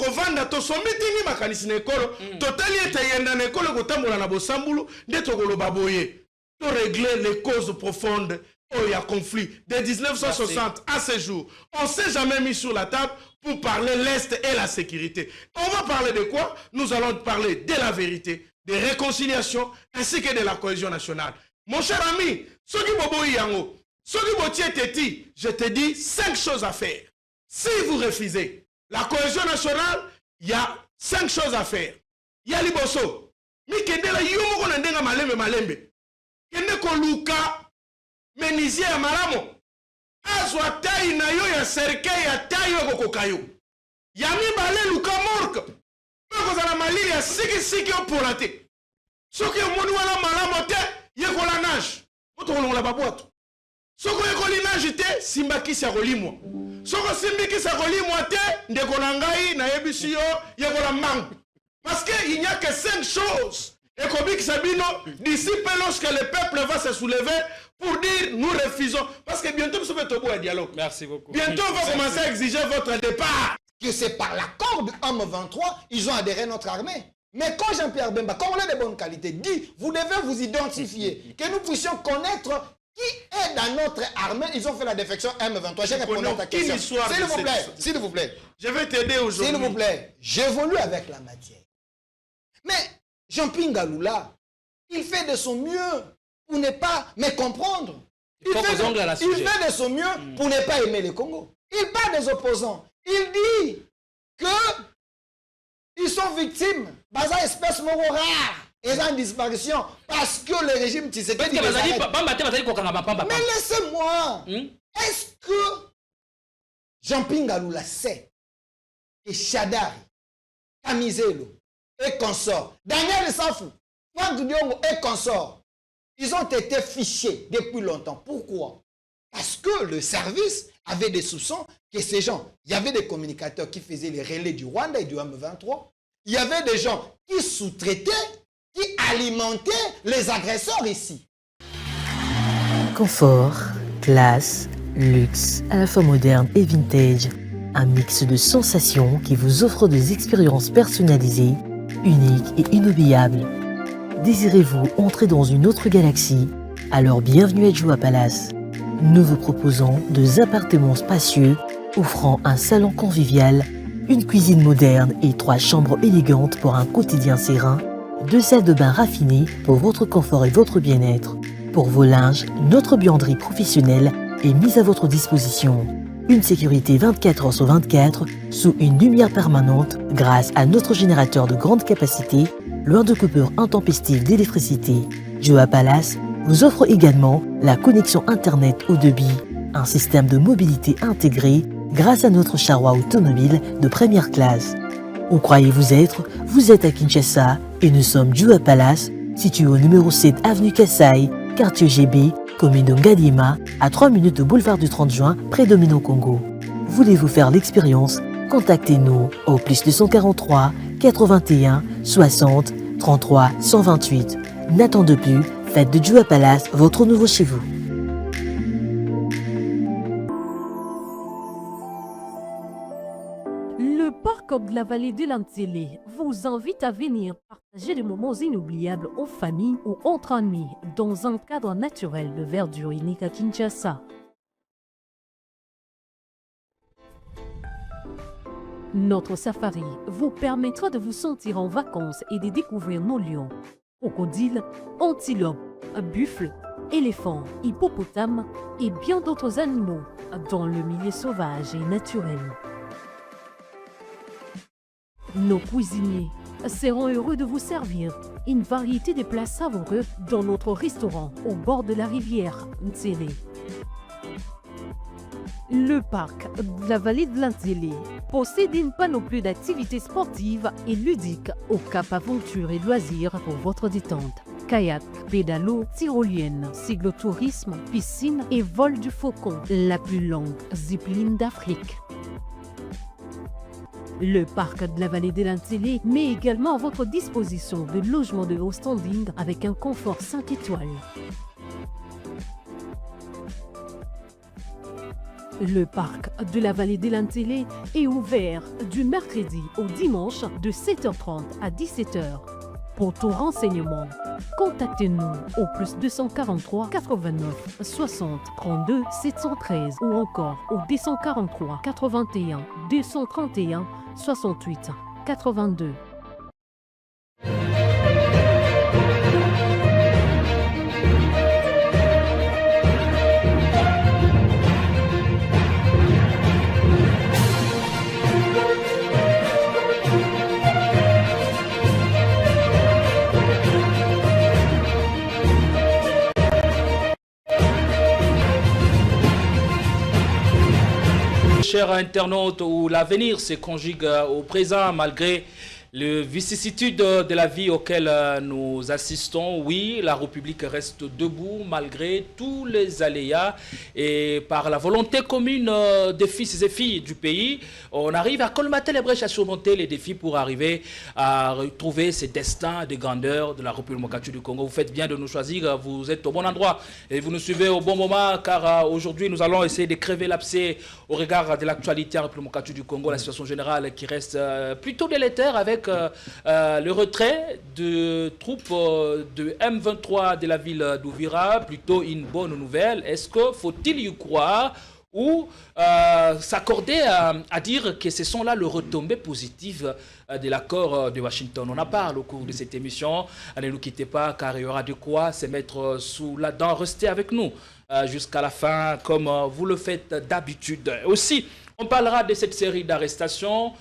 kovanda to somitini makanisi na ekolo totali ete yenda na ekolo kotambola na bosambulu nde tokoloba boye to régler les causes profondes il y a conflit de 1960 à ce jour. On s'est jamais mis sur la table pour parler l'Est et la sécurité. On va parler de quoi? Nous allons parler de la vérité, de réconciliation ainsi que de la cohésion nationale. Mon cher ami, je te dis 5 choses à faire. Si vous refusez la cohésion nationale, il y a 5 choses à faire. Il y a liboso. Mi kende la yumo ko ndenga malembe. Kende ko luka menisier ya malamo. Azwa tai na yo ya serikali ya tai yo kokayo. Ya mi bale luka morka. Ko za na malili ya siki opolate. Soki omoni wala malamo te, yekola nage. Moto kolongola babwato. Soko yekoli nage te, simbakisi ya kolimwa. Soko simbikisi ya kolimwa te, ndeko na ngai na yebisi yo yekola mangu. Parce qu'il n'y a que 5 choses. Et Kobik Sabino, d'ici peu lorsque le peuple va se soulever pour dire nous refusons. Parce que bientôt nous sommes au un dialogue. Merci beaucoup. Bientôt on va commencer à exiger votre départ. Que c'est par l'accord du M23, ils ont adhéré à notre armée. Mais quand Jean-Pierre Bemba, quand on a de bonnes qualités, dit, vous devez vous identifier, que nous puissions connaître qui est dans notre armée. Ils ont fait la défection M23. J'ai répondu à ta question. S'il vous plaît. Je vais t'aider aujourd'hui. S'il vous plaît, j'évolue avec la matière. Mais Jean-Pierre Ngaloula, il fait de son mieux pour ne pas me comprendre. Il fait de son mieux pour ne pas aimer le Congo. Il parle des opposants. Il dit que ils sont victimes d'une espèce rare et en disparition parce que le régime Tshisekedi les arrête. Mais laissez-moi. Est-ce que Jean-Pierre Ngaloula sait que Chadari, Kamizelo et consorts, Daniel Safou, Franck Diongo et consorts, ils ont été fichés depuis longtemps. Pourquoi? Parce que le service avait des soupçons que ces gens, il y avait des communicateurs qui faisaient les relais du Rwanda et du M23. Il y avait des gens qui sous-traitaient, qui alimentaient les agresseurs ici. Confort, classe, luxe, à la fois moderne et vintage. Un mix de sensations qui vous offre des expériences personnalisées, uniques et inoubliables. Désirez-vous entrer dans une autre galaxie? Alors bienvenue à Joua Palace. Nous vous proposons 2 appartements spacieux offrant un salon convivial, une cuisine moderne et 3 chambres élégantes pour un quotidien serein, 2 salles de bain raffinées pour votre confort et votre bien-être. Pour vos linges, notre buanderie professionnelle est mise à votre disposition. Une sécurité 24 heures sur 24 sous une lumière permanente grâce à notre générateur de grande capacité, loin de coupures intempestives d'électricité. Joua Palace vous offre également la connexion Internet haut débit, un système de mobilité intégré grâce à notre charroi automobile de première classe. Où croyez-vous être? Vous êtes à Kinshasa et nous sommes Joua Palace, situé au numéro 7 avenue Kassai, quartier GB, commune de Ngadiema, à 3 minutes de boulevard du 30 juin, près de Mino Congo. Voulez-vous faire l'expérience? Contactez-nous au +243 81 60 33 128. N'attendez plus, faites de Joua Palace votre nouveau chez vous. Le parc de la vallée de l'Antélé vous invite à venir partager des moments inoubliables en famille ou entre amis dans un cadre naturel de verdure unique à Kinshasa. Notre safari vous permettra de vous sentir en vacances et de découvrir nos lions, crocodiles, antilopes, buffles, éléphants, hippopotames et bien d'autres animaux dans le milieu sauvage et naturel. Nos cuisiniers seront heureux de vous servir une variété de plats savoureux dans notre restaurant au bord de la rivière Ntsélé. Le parc de la vallée de l'Antélé possède une panoplie d'activités sportives et ludiques au cap aventure et loisirs pour votre détente. Kayak, pédalo, tyrolienne, cyclotourisme, piscine et vol du faucon, la plus longue zipline d'Afrique. Le parc de la vallée de l'Antélé met également à votre disposition de logements de haut standing avec un confort 5 étoiles. Le parc de la vallée de l'Antélé est ouvert du mercredi au dimanche de 7h30 à 17h. Pour tout renseignement, contactez-nous au plus 243 89 60 32 713 ou encore au 243 81 231 68 82. Chers internautes, où l'avenir se conjugue au présent malgré les vicissitudes de la vie auxquelles nous assistons. Oui, la République reste debout malgré tous les aléas et par la volonté commune des fils et filles du pays, on arrive à colmater les brèches, à surmonter les défis pour arriver à retrouver ces destins de grandeur de la République démocratique du Congo. Vous faites bien de nous choisir, vous êtes au bon endroit et vous nous suivez au bon moment car aujourd'hui nous allons essayer de crever l'abcès au regard de l'actualité en République démocratique du Congo, la situation générale qui reste plutôt délétère avec le retrait de troupes de M23 de la ville d'Ouvira, plutôt une bonne nouvelle. Est-ce que faut-il y croire ou s'accorder à dire que ce sont là les retombées positives de l'accord de Washington? On en parle au cours de cette émission. Ne nous quittez pas car il y aura de quoi se mettre sous la dent. Restez avec nous jusqu'à la fin comme vous le faites d'habitude. Aussi, on parlera de cette série d'arrestations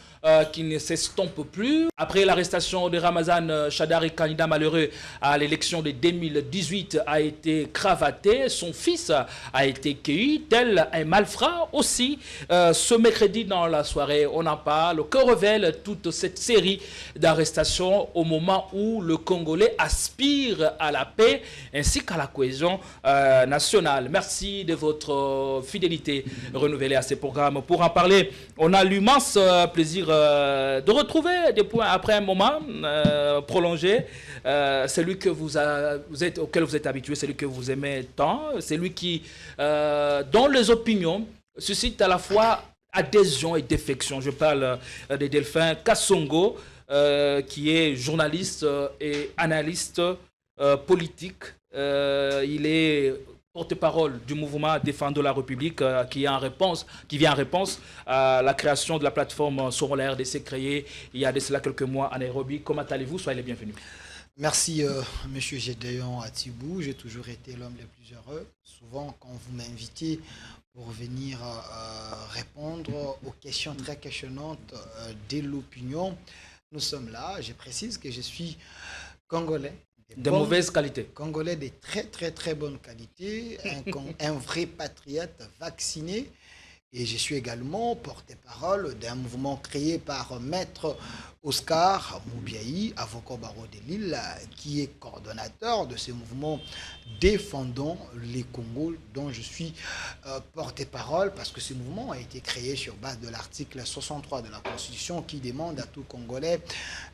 qui ne s'estompe plus. Après l'arrestation de Ramazan Shadari, candidat malheureux à l'élection de 2018, a été cravaté. Son fils a été cueilli, tel un malfrat aussi. Ce mercredi dans la soirée, on en parle. Que révèle toute cette série d'arrestations au moment où le Congolais aspire à la paix ainsi qu'à la cohésion nationale? Merci de votre fidélité renouvelée à ces programmes. Pour en parler, on a l'immense plaisir de retrouver des points après un moment prolongé, celui que auquel vous êtes habitué, celui que vous aimez tant, celui qui, dont les opinions suscitent à la fois adhésion et défection. Je parle de Delphin Kassongo, qui est journaliste et analyste politique. Il est porte-parole du mouvement Défendons la République qui vient en réponse à la création de la plateforme sur la RDC créée il y a de cela quelques mois à Nairobi. Comment allez-vous? Soyez les bienvenus. Merci Monsieur Gédéon Atibou, j'ai toujours été l'homme le plus heureux. Souvent quand vous m'invitez pour venir répondre aux questions très questionnantes de l'opinion, nous sommes là. Je précise que je suis congolais. De mauvaise qualité. Congolais de très bonne qualité, un vrai patriote vacciné. Et je suis également porte-parole d'un mouvement créé par Maître Oscar Moubiaï, avocat au barreau de Lille, qui est coordonnateur de ce mouvement Défendons les Congos, dont je suis porte-parole, parce que ce mouvement a été créé sur base de l'article 63 de la Constitution qui demande à tout Congolais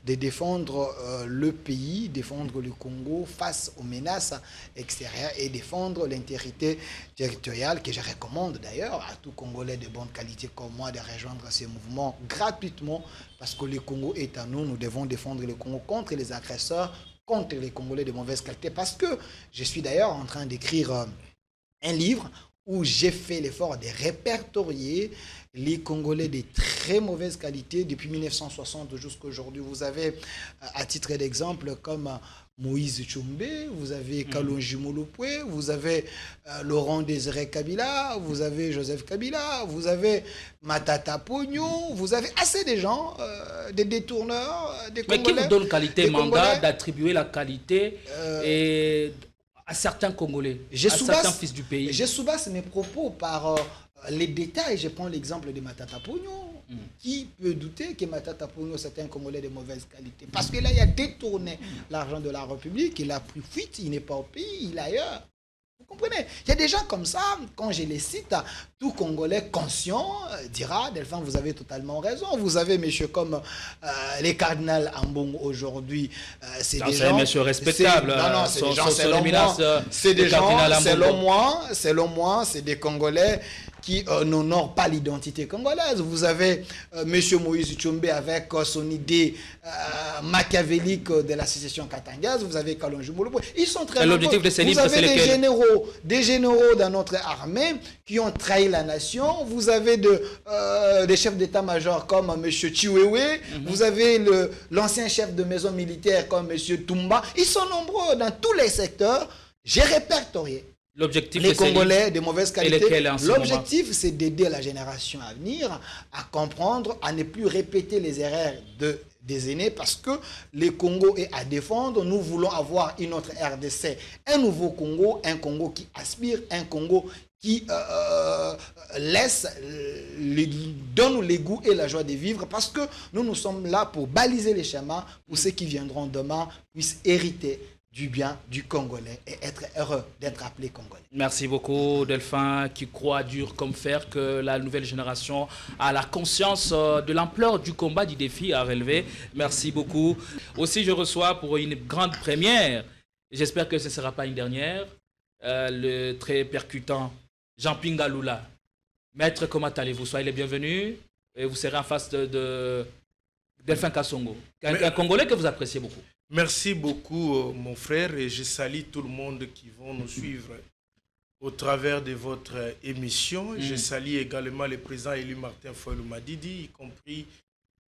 de défendre le pays, défendre le Congo face aux menaces extérieures et défendre l'intégrité territoriale, que je recommande d'ailleurs à tout Congolais de bonne qualité comme moi de rejoindre ces mouvements gratuitement, parce que le Congo est à nous, nous devons défendre le Congo contre les agresseurs, contre les Congolais de mauvaise qualité, parce que je suis d'ailleurs en train d'écrire un livre où j'ai fait l'effort de répertorier les Congolais de très mauvaise qualité depuis 1960 jusqu'à aujourd'hui. Vous avez, à titre d'exemple, comme Moïse Tchombe, vous avez Kalonji Molopwe, vous avez Laurent Désiré Kabila, vous avez Joseph Kabila, vous avez Matata Pogno, vous avez assez de gens, des détourneurs, des Congolais. Mais qui vous donne qualité, mandat d'attribuer la qualité à certains Congolais, à certains fils du pays? Je soubasse mes propos par les détails. Je prends l'exemple de Matata Pogno. Qui peut douter que Matata Pogno, c'est un Congolais de mauvaise qualité? Parce que là, il a détourné l'argent de la République, il a pris fuite, il n'est pas au pays, il est ailleurs. Vous comprenez? Il y a des gens comme ça, quand je les cite, tout Congolais conscient dira, Delphin, vous avez totalement raison. Vous avez messieurs comme les cardinals Ambong aujourd'hui, c'est des gens... C'est un monsieur respectable. Non, c'est des gens, selon moi, c'est des Congolais qui n'honorent pas l'identité congolaise. Vous avez M. Moïse Tchombe avec son idée machiavélique de la sécession katangaise. Vous avez Kalonji Mouloupo. Ils sont très nombreux. Vous avez des généraux dans notre armée qui ont trahi la nation. Vous avez des chefs d'état-major comme M. Chiwewe. Vous avez l'ancien chef de maison militaire comme M. Toumba. Ils sont nombreux dans tous les secteurs. J'ai répertorié les Congolais de mauvaise qualité. L'objectif, c'est d'aider la génération à venir à comprendre, à ne plus répéter les erreurs des aînés, parce que le Congo est à défendre. Nous voulons avoir une autre RDC, un nouveau Congo, un Congo qui aspire, un Congo qui donne les goûts et la joie de vivre, parce que nous sommes là pour baliser les schémas, pour ceux qui viendront demain puissent hériter du bien du Congolais et être heureux d'être appelé Congolais. Merci beaucoup, Delphin, qui croit dur comme fer que la nouvelle génération a la conscience de l'ampleur du combat, du défi à relever. Merci beaucoup. Aussi, je reçois pour une grande première, j'espère que ce ne sera pas une dernière, le très percutant Jean-Pinga Lula. Maître, comment allez-vous? Soyez les bienvenus. Et vous serez en face de Delphin Kassongo, un Congolais que vous appréciez beaucoup. Merci beaucoup, mon frère, et je salue tout le monde qui vont nous suivre au travers de votre émission. Je salue également le président élu Martin Fayulu Madidi, y compris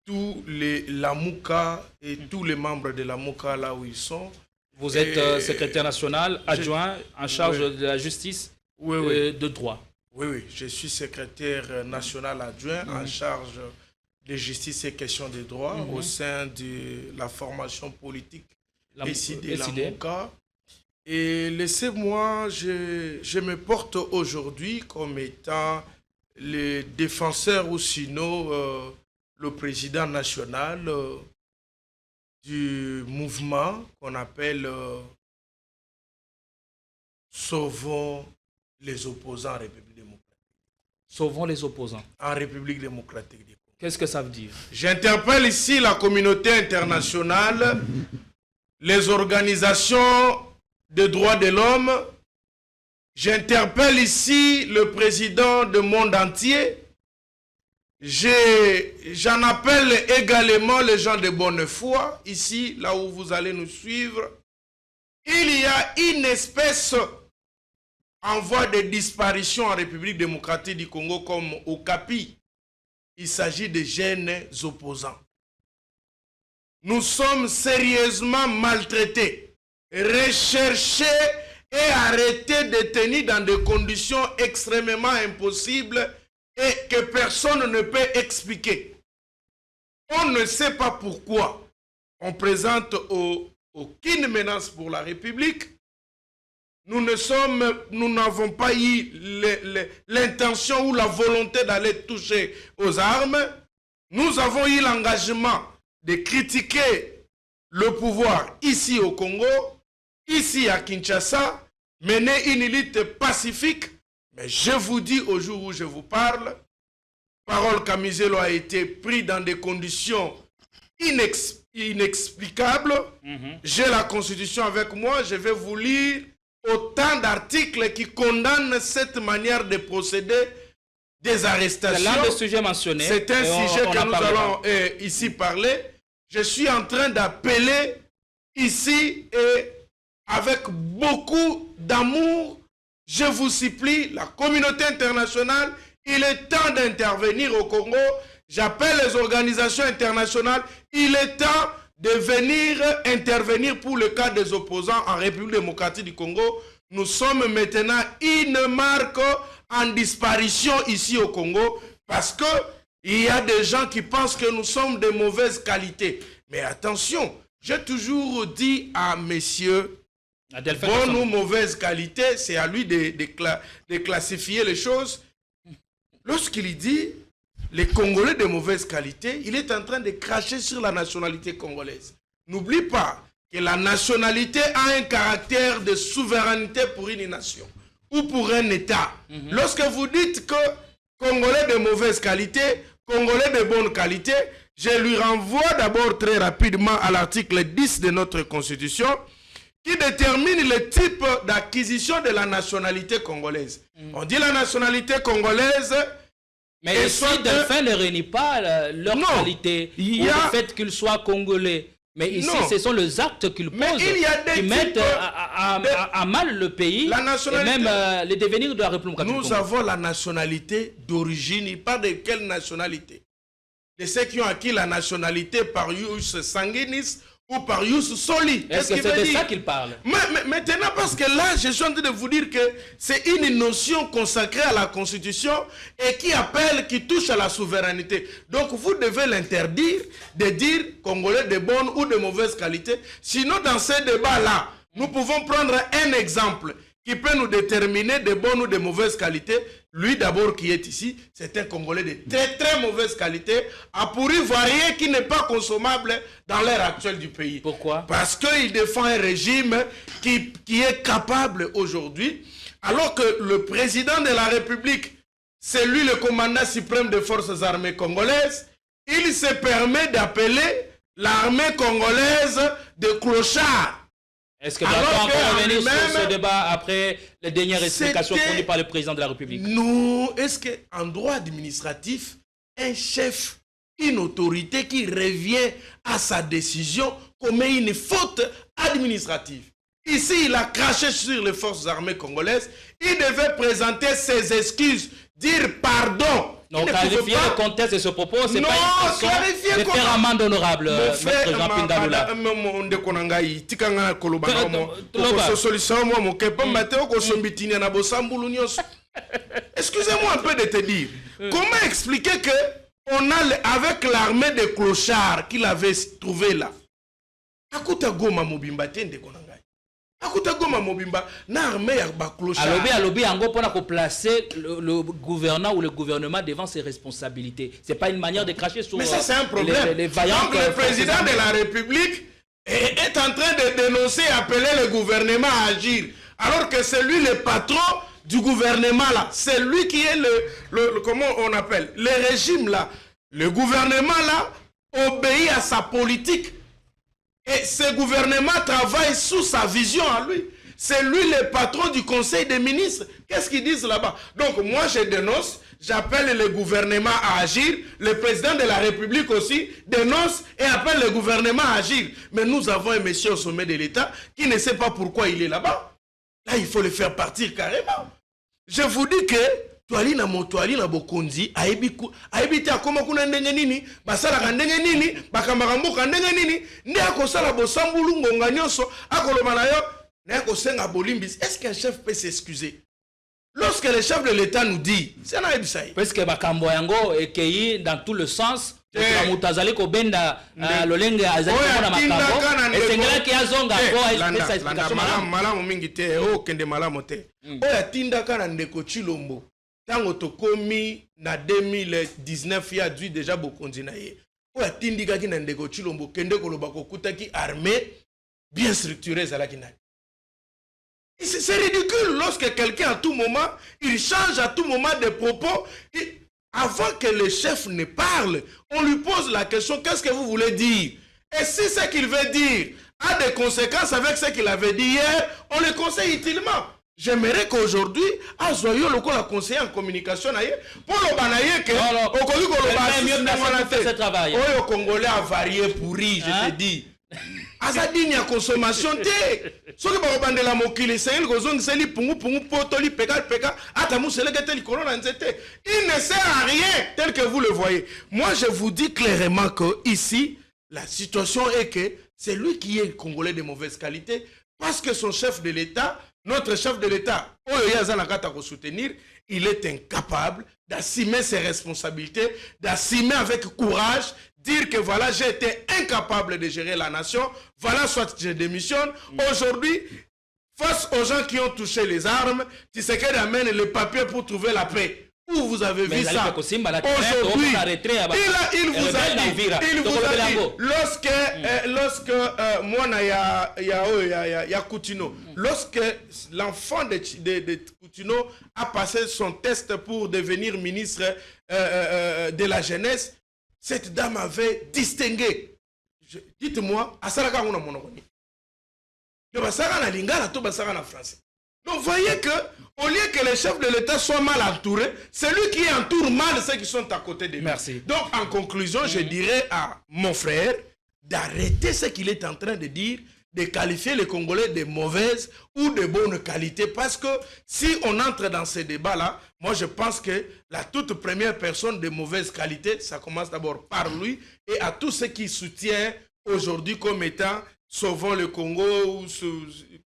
tous les Lamouka et tous les membres de Lamouka là où ils sont. Vous êtes secrétaire national adjoint en charge de la justice de droit. Oui, je suis secrétaire national adjoint en charge de justice et questions de droit au sein de la formation politique décidée Lamouka. Et laissez-moi, je me porte aujourd'hui comme étant le défenseur ou sinon le président national du mouvement qu'on appelle Sauvons les opposants en République démocratique. Sauvons les opposants. En République démocratique du Congo. Qu'est-ce que ça veut dire? J'interpelle ici la communauté internationale, les organisations de droits de l'homme. J'interpelle ici le président du monde entier. J'en appelle également les gens de bonne foi, ici, là où vous allez nous suivre. Il y a une espèce en voie de disparition en République démocratique du Congo comme au Capi. Il s'agit de jeunes opposants. Nous sommes sérieusement maltraités, recherchés et arrêtés, détenus dans des conditions extrêmement impossibles et que personne ne peut expliquer. On ne sait pas pourquoi. On présente aucune menace pour la République. Nous n'avons pas eu l'intention ou la volonté d'aller toucher aux armes. Nous avons eu l'engagement de critiquer le pouvoir ici au Congo, ici à Kinshasa, mener une lutte pacifique. Mais je vous dis au jour où je vous parle, Parole Kamizelo a été pris dans des conditions inexplicables. J'ai la Constitution avec moi, je vais vous lire autant d'articles qui condamnent cette manière de procéder des arrestations. C'est l'un des sujets mentionnés. C'est un sujet que nous allons ici parler. Je suis en train d'appeler ici et avec beaucoup d'amour, je vous supplie, la communauté internationale, il est temps d'intervenir au Congo. J'appelle les organisations internationales, il est temps de venir intervenir pour le cas des opposants en République démocratique du Congo. Nous sommes maintenant une marque en disparition ici au Congo parce qu'il y a des gens qui pensent que nous sommes de mauvaise qualité. Mais attention, j'ai toujours dit à messieurs, bonne ou mauvaise qualité, c'est à lui de classifier les choses. Lorsqu'il dit les Congolais de mauvaise qualité, il est en train de cracher sur la nationalité congolaise. N'oublie pas que la nationalité a un caractère de souveraineté pour une nation ou pour un État. Lorsque vous dites que Congolais de mauvaise qualité, Congolais de bonne qualité, je lui renvoie d'abord très rapidement à l'article 10 de notre Constitution qui détermine le type d'acquisition de la nationalité congolaise. On dit la nationalité congolaise. Mais ici, Delphin ne réunit pas leur qualité ou le fait qu'ils soient congolais. Mais ici, ce sont les actes qu'ils posent qui mettent à mal le pays et même le devenir de la République. Nous avons la nationalité d'origine. Il parle de quelle nationalité? De ceux qui ont acquis la nationalité par ius sanguinis ou par ius soli. Est-ce que c'est de ça qu'il parle? Maintenant, parce que là, je suis en train de vous dire que c'est une notion consacrée à la Constitution et qui touche à la souveraineté. Donc, vous devez l'interdire de dire Congolais de bonne ou de mauvaise qualité. Sinon, dans ces débats-là, nous pouvons prendre un exemple qui peut nous déterminer de bonne ou de mauvaise qualité. Lui d'abord qui est ici, c'est un Congolais de très très mauvaise qualité, à pourri ivoirien qui n'est pas consommable dans l'ère actuelle du pays. Pourquoi? Parce qu'il défend un régime qui est capable aujourd'hui, alors que le président de la République, c'est lui le commandant suprême des forces armées congolaises, il se permet d'appeler l'armée congolaise de clochards. Est-ce que nous allons encore revenir sur ce débat après les dernières explications fournies par le président de la République? Non, est-ce qu'en droit administratif, un chef, une autorité qui revient à sa décision commet une faute administrative? Ici, il a craché sur les forces armées congolaises. Il devait présenter ses excuses, dire pardon. Donc, clarifier le contexte de ce propos, c'est pas une façon de faire amende honorable, Maître Jean Pingalula. Excusez-moi un peu de te dire, comment expliquer que on a, avec l'armée de clochards qu'il avait trouvé là, Akuta Goma Mobimba Tende Konanga. Akuta Goma Mobimba, na armée ya ba clochard. Alobi ango pona ko placer le gouvernant ou le gouvernement devant ses responsabilités. C'est pas une manière de cracher sur. Mais ça c'est un problème. Les vaillants. Donc le président de la République est en train de dénoncer, appeler le gouvernement à agir, alors que c'est lui le patron du gouvernement là. C'est lui qui est le comment on appelle le régime là. Le gouvernement là obéit à sa politique. Et ce gouvernement travaille sous sa vision à lui. C'est lui le patron du conseil des ministres. Qu'est-ce qu'ils disent là-bas? Donc moi je dénonce, j'appelle le gouvernement à agir. Le président de la République aussi dénonce et appelle le gouvernement à agir. Mais nous avons un monsieur au sommet de l'État qui ne sait pas pourquoi il est là-bas. Là, il faut le faire partir carrément. Je vous dis que Toali na motoali na bokonzi aibiti akoma kuna ndenge nini basala ka ndenge nini bakambakambo ka ndenge nini ndi akosala bosambulu ngonga nyonso akoloba na yo na akosenga bolimbisi. Est-ce qu'un chef peut s'excuser lorsque le chef de l'État nous dit c'est na ebisai parce que bakambo yango ekei dans tout le sens la mutazali ko benda lolenge azali ko na makambo esengela ki azonga ko explication malamu mingi te o kende malamu te o ya tinda kana ndeko Chilombo. Tango tokomi na 2019 ya dû déjà bokonzi na ye. O atindika ki na ndeko Chilombo kende koloba kokuta ki armée bien structurée zalaki na. C'est ridicule lorsque quelqu'un à tout moment, il change à tout moment de propos. Et avant que le chef ne parle, on lui pose la question, qu'est-ce que vous voulez dire? Et si ce qu'il veut dire a des conséquences avec ce qu'il avait dit hier, on le conseille utilement. J'aimerais qu'aujourd'hui, Azoyo le conseiller en communication, pour le banaye que au Congolais a varié pourri, je te dis. Azadini a consommation té. Ce que vous avez la mokili, c'est une raison que c'est li pungu potoli peka peka. Atamu c'est le gâteau li colon anzete. Il ne sert à rien tel que vous le voyez. Moi, je vous dis clairement que ici, la situation est que c'est lui qui est Congolais de mauvaise qualité parce que son chef de l'État. Notre chef de l'État, il est incapable d'assumer ses responsabilités, d'assumer avec courage, dire que voilà, j'ai été incapable de gérer la nation, voilà, soit je démissionne. Aujourd'hui, face aux gens qui ont touché les armes, Tshisekedi amène le papier pour trouver la paix. Où vous avez vu ça? Aujourd'hui, il vous a dit, lorsque moi, ya Coutinho, lorsque l'enfant de Coutinho a passé son test pour devenir ministre de la jeunesse, cette dame avait distingué. Dites-moi, Donc, basara na lingala, tout basara na français. Donc, vous voyez que, au lieu que les chefs de l'État soient mal entourés, c'est lui qui entoure mal ceux qui sont à côté de lui. Merci. Donc, en conclusion, je dirais à mon frère d'arrêter ce qu'il est en train de dire, de qualifier les Congolais de mauvaises ou de bonne qualité. Parce que si on entre dans ces débats-là, moi je pense que la toute première personne de mauvaise qualité, ça commence d'abord par lui et à tous ceux qui soutiennent aujourd'hui comme étant sauvons le Congo ou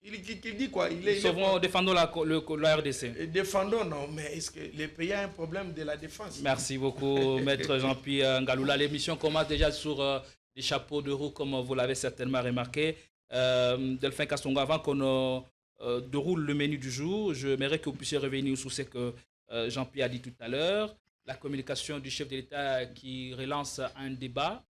il dit quoi? Défendons la RDC. Défendons, non, mais est-ce que le pays a un problème de la défense? Merci beaucoup, Maître Jean-Pierre Ngaloula. L'émission commence déjà sur des chapeaux de roue, comme vous l'avez certainement remarqué. Delphin Kasongo, avant qu'on déroule le menu du jour, j'aimerais que vous puissiez revenir sur ce que Jean-Pierre a dit tout à l'heure. La communication du chef de l'État qui relance un débat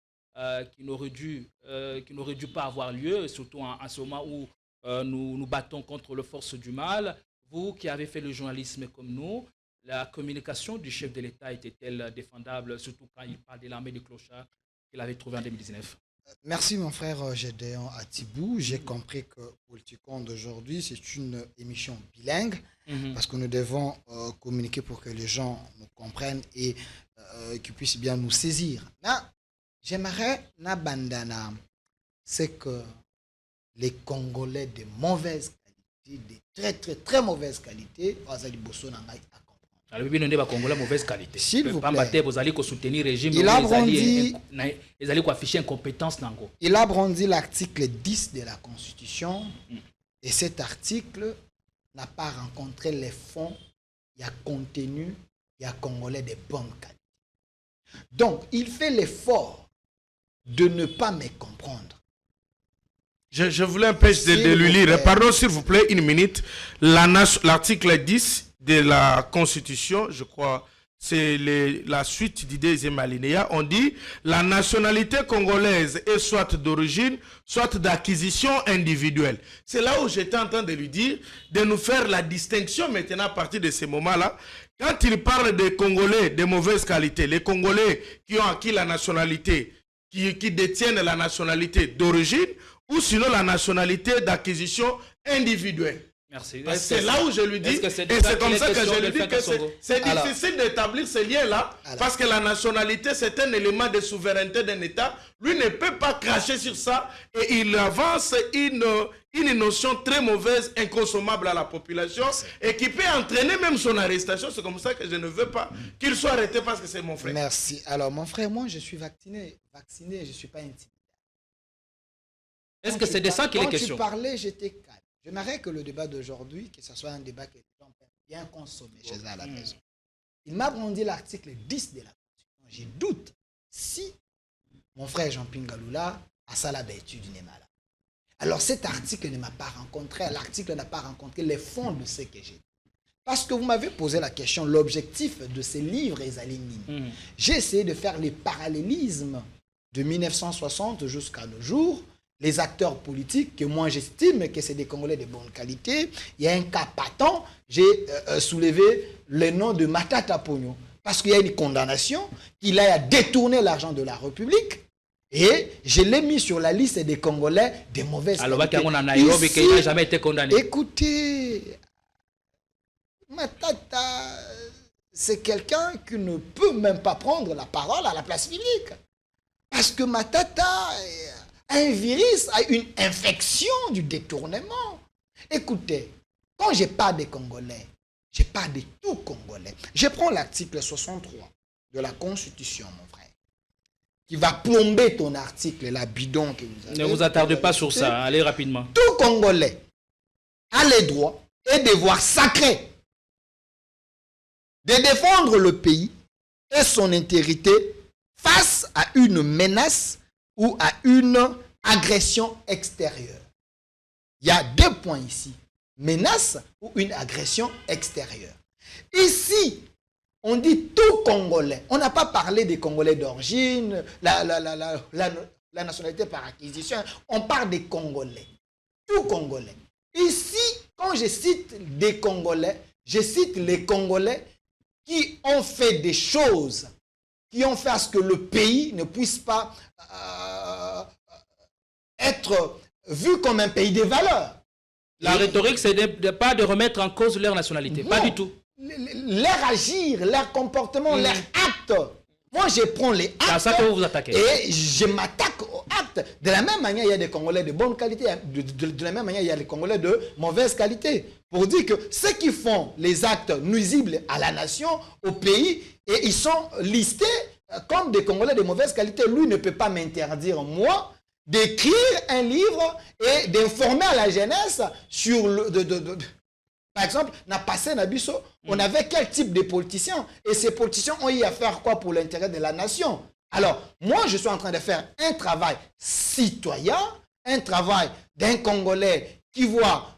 qui n'aurait dû pas avoir lieu, surtout en ce moment où nous nous battons contre les forces du mal. Vous qui avez fait le journalisme comme nous, la communication du chef de l'État était-elle défendable, surtout quand il parle de l'armée de clochards qu'il avait trouvé en 2019? Merci mon frère Gédéon Atibou. J'ai compris que Politicon d'aujourd'hui, c'est une émission bilingue parce que nous devons communiquer pour que les gens nous comprennent et qu'ils puissent bien nous saisir. Là, j'aimerais, na bandana, c'est que les Congolais de mauvaise qualité, de très très très mauvaise qualité, mauvaise qualité. S'il vous plaît. Vous allez soutenir le régime. Ils allaient afficher une compétence. Il a brandi l'article 10 de la Constitution et cet article n'a pas rencontré les fonds, il y a contenu, il y a Congolais de bonne qualité. Donc, il fait l'effort de ne pas me comprendre. Je voulais un peu de lui lire. Pardon, s'il vous plaît, une minute. L'article 10 de la Constitution, je crois, c'est la suite du deuxième alinéa. On dit la nationalité congolaise est soit d'origine, soit d'acquisition individuelle. C'est là où j'étais en train de lui dire de nous faire la distinction maintenant à partir de ce moment-là. Quand il parle des Congolais de mauvaise qualité, les Congolais qui ont acquis la nationalité, qui détiennent la nationalité d'origine, ou sinon la nationalité d'acquisition individuelle. Merci. C'est là où je lui dis, et c'est comme ça que je lui dis que c'est difficile d'établir ces liens-là, parce que la nationalité, c'est un élément de souveraineté d'un État. Lui ne peut pas cracher sur ça, et il avance une notion très mauvaise, inconsommable à la population, et qui peut entraîner même son arrestation. C'est comme ça que je ne veux pas qu'il soit arrêté parce que c'est mon frère. Merci. Alors, mon frère, moi, je suis vacciné, je ne suis pas intimidé. Est-ce que c'est de ça qu'il est question? Quand tu parlais, j'étais calme. J'aimerais que le débat d'aujourd'hui, que ce soit un débat que les gens peuvent bien consommer chez eux à la maison. Il m'a brandi l'article 10 de la Constitution. J'ai doute si mon frère Jean-Pierre Ngaloula a ça l'habitude du Némala. Alors cet article ne m'a pas rencontré, l'article n'a pas rencontré les fonds de ce que j'ai dit. Parce que vous m'avez posé la question, l'objectif de ces livres, j'ai essayé de faire les parallélismes de 1960 jusqu'à nos jours. Les acteurs politiques, que moi j'estime que c'est des Congolais de bonne qualité. Il y a un cas patent, j'ai soulevé le nom de Matata Pogno. Parce qu'il y a une condamnation, qu'il a détourné l'argent de la République. Et je l'ai mis sur la liste des Congolais de mauvaise qualité. Alors, Nairobi, qui n'a jamais été condamné. Écoutez, Matata, c'est quelqu'un qui ne peut même pas prendre la parole à la place publique. Parce que Matata un virus, a une infection du détournement. Écoutez, quand je parle des Congolais, je parle de tout Congolais. Je prends l'article 63 de la Constitution, mon frère, qui va plomber ton article, la bidon que vous avez. Ne vous attardez pas sur ça, allez rapidement. Tout Congolais a les droits et devoirs sacrés de défendre le pays et son intégrité face à une menace ou à une agression extérieure. Il y a deux points ici. Menace ou une agression extérieure. Ici, on dit tout Congolais. On n'a pas parlé des Congolais d'origine, la nationalité par acquisition. On parle des Congolais. Tout Congolais. Ici, quand je cite des Congolais, je cite les Congolais qui ont fait des choses, qui ont fait à ce que le pays ne puisse pas être vu comme un pays des valeurs. La rhétorique, c'est pas de remettre en cause leur nationalité. Non, pas du tout. Leur agir, leur comportement, leur acte. Moi, je prends les actes. C'est à ça que vous vous attaquez. Et je m'attaque aux actes. De la même manière, il y a des Congolais de bonne qualité. De la même manière, il y a des Congolais de mauvaise qualité. Pour dire que ceux qui font les actes nuisibles à la nation, au pays, et ils sont listés comme des Congolais de mauvaise qualité. Lui ne peut pas m'interdire, moi, d'écrire un livre et d'informer à la jeunesse sur le... Par exemple, on avait quel type de politiciens? Et ces politiciens ont eu à faire quoi pour l'intérêt de la nation? Alors, moi, je suis en train de faire un travail citoyen, un travail d'un Congolais qui voit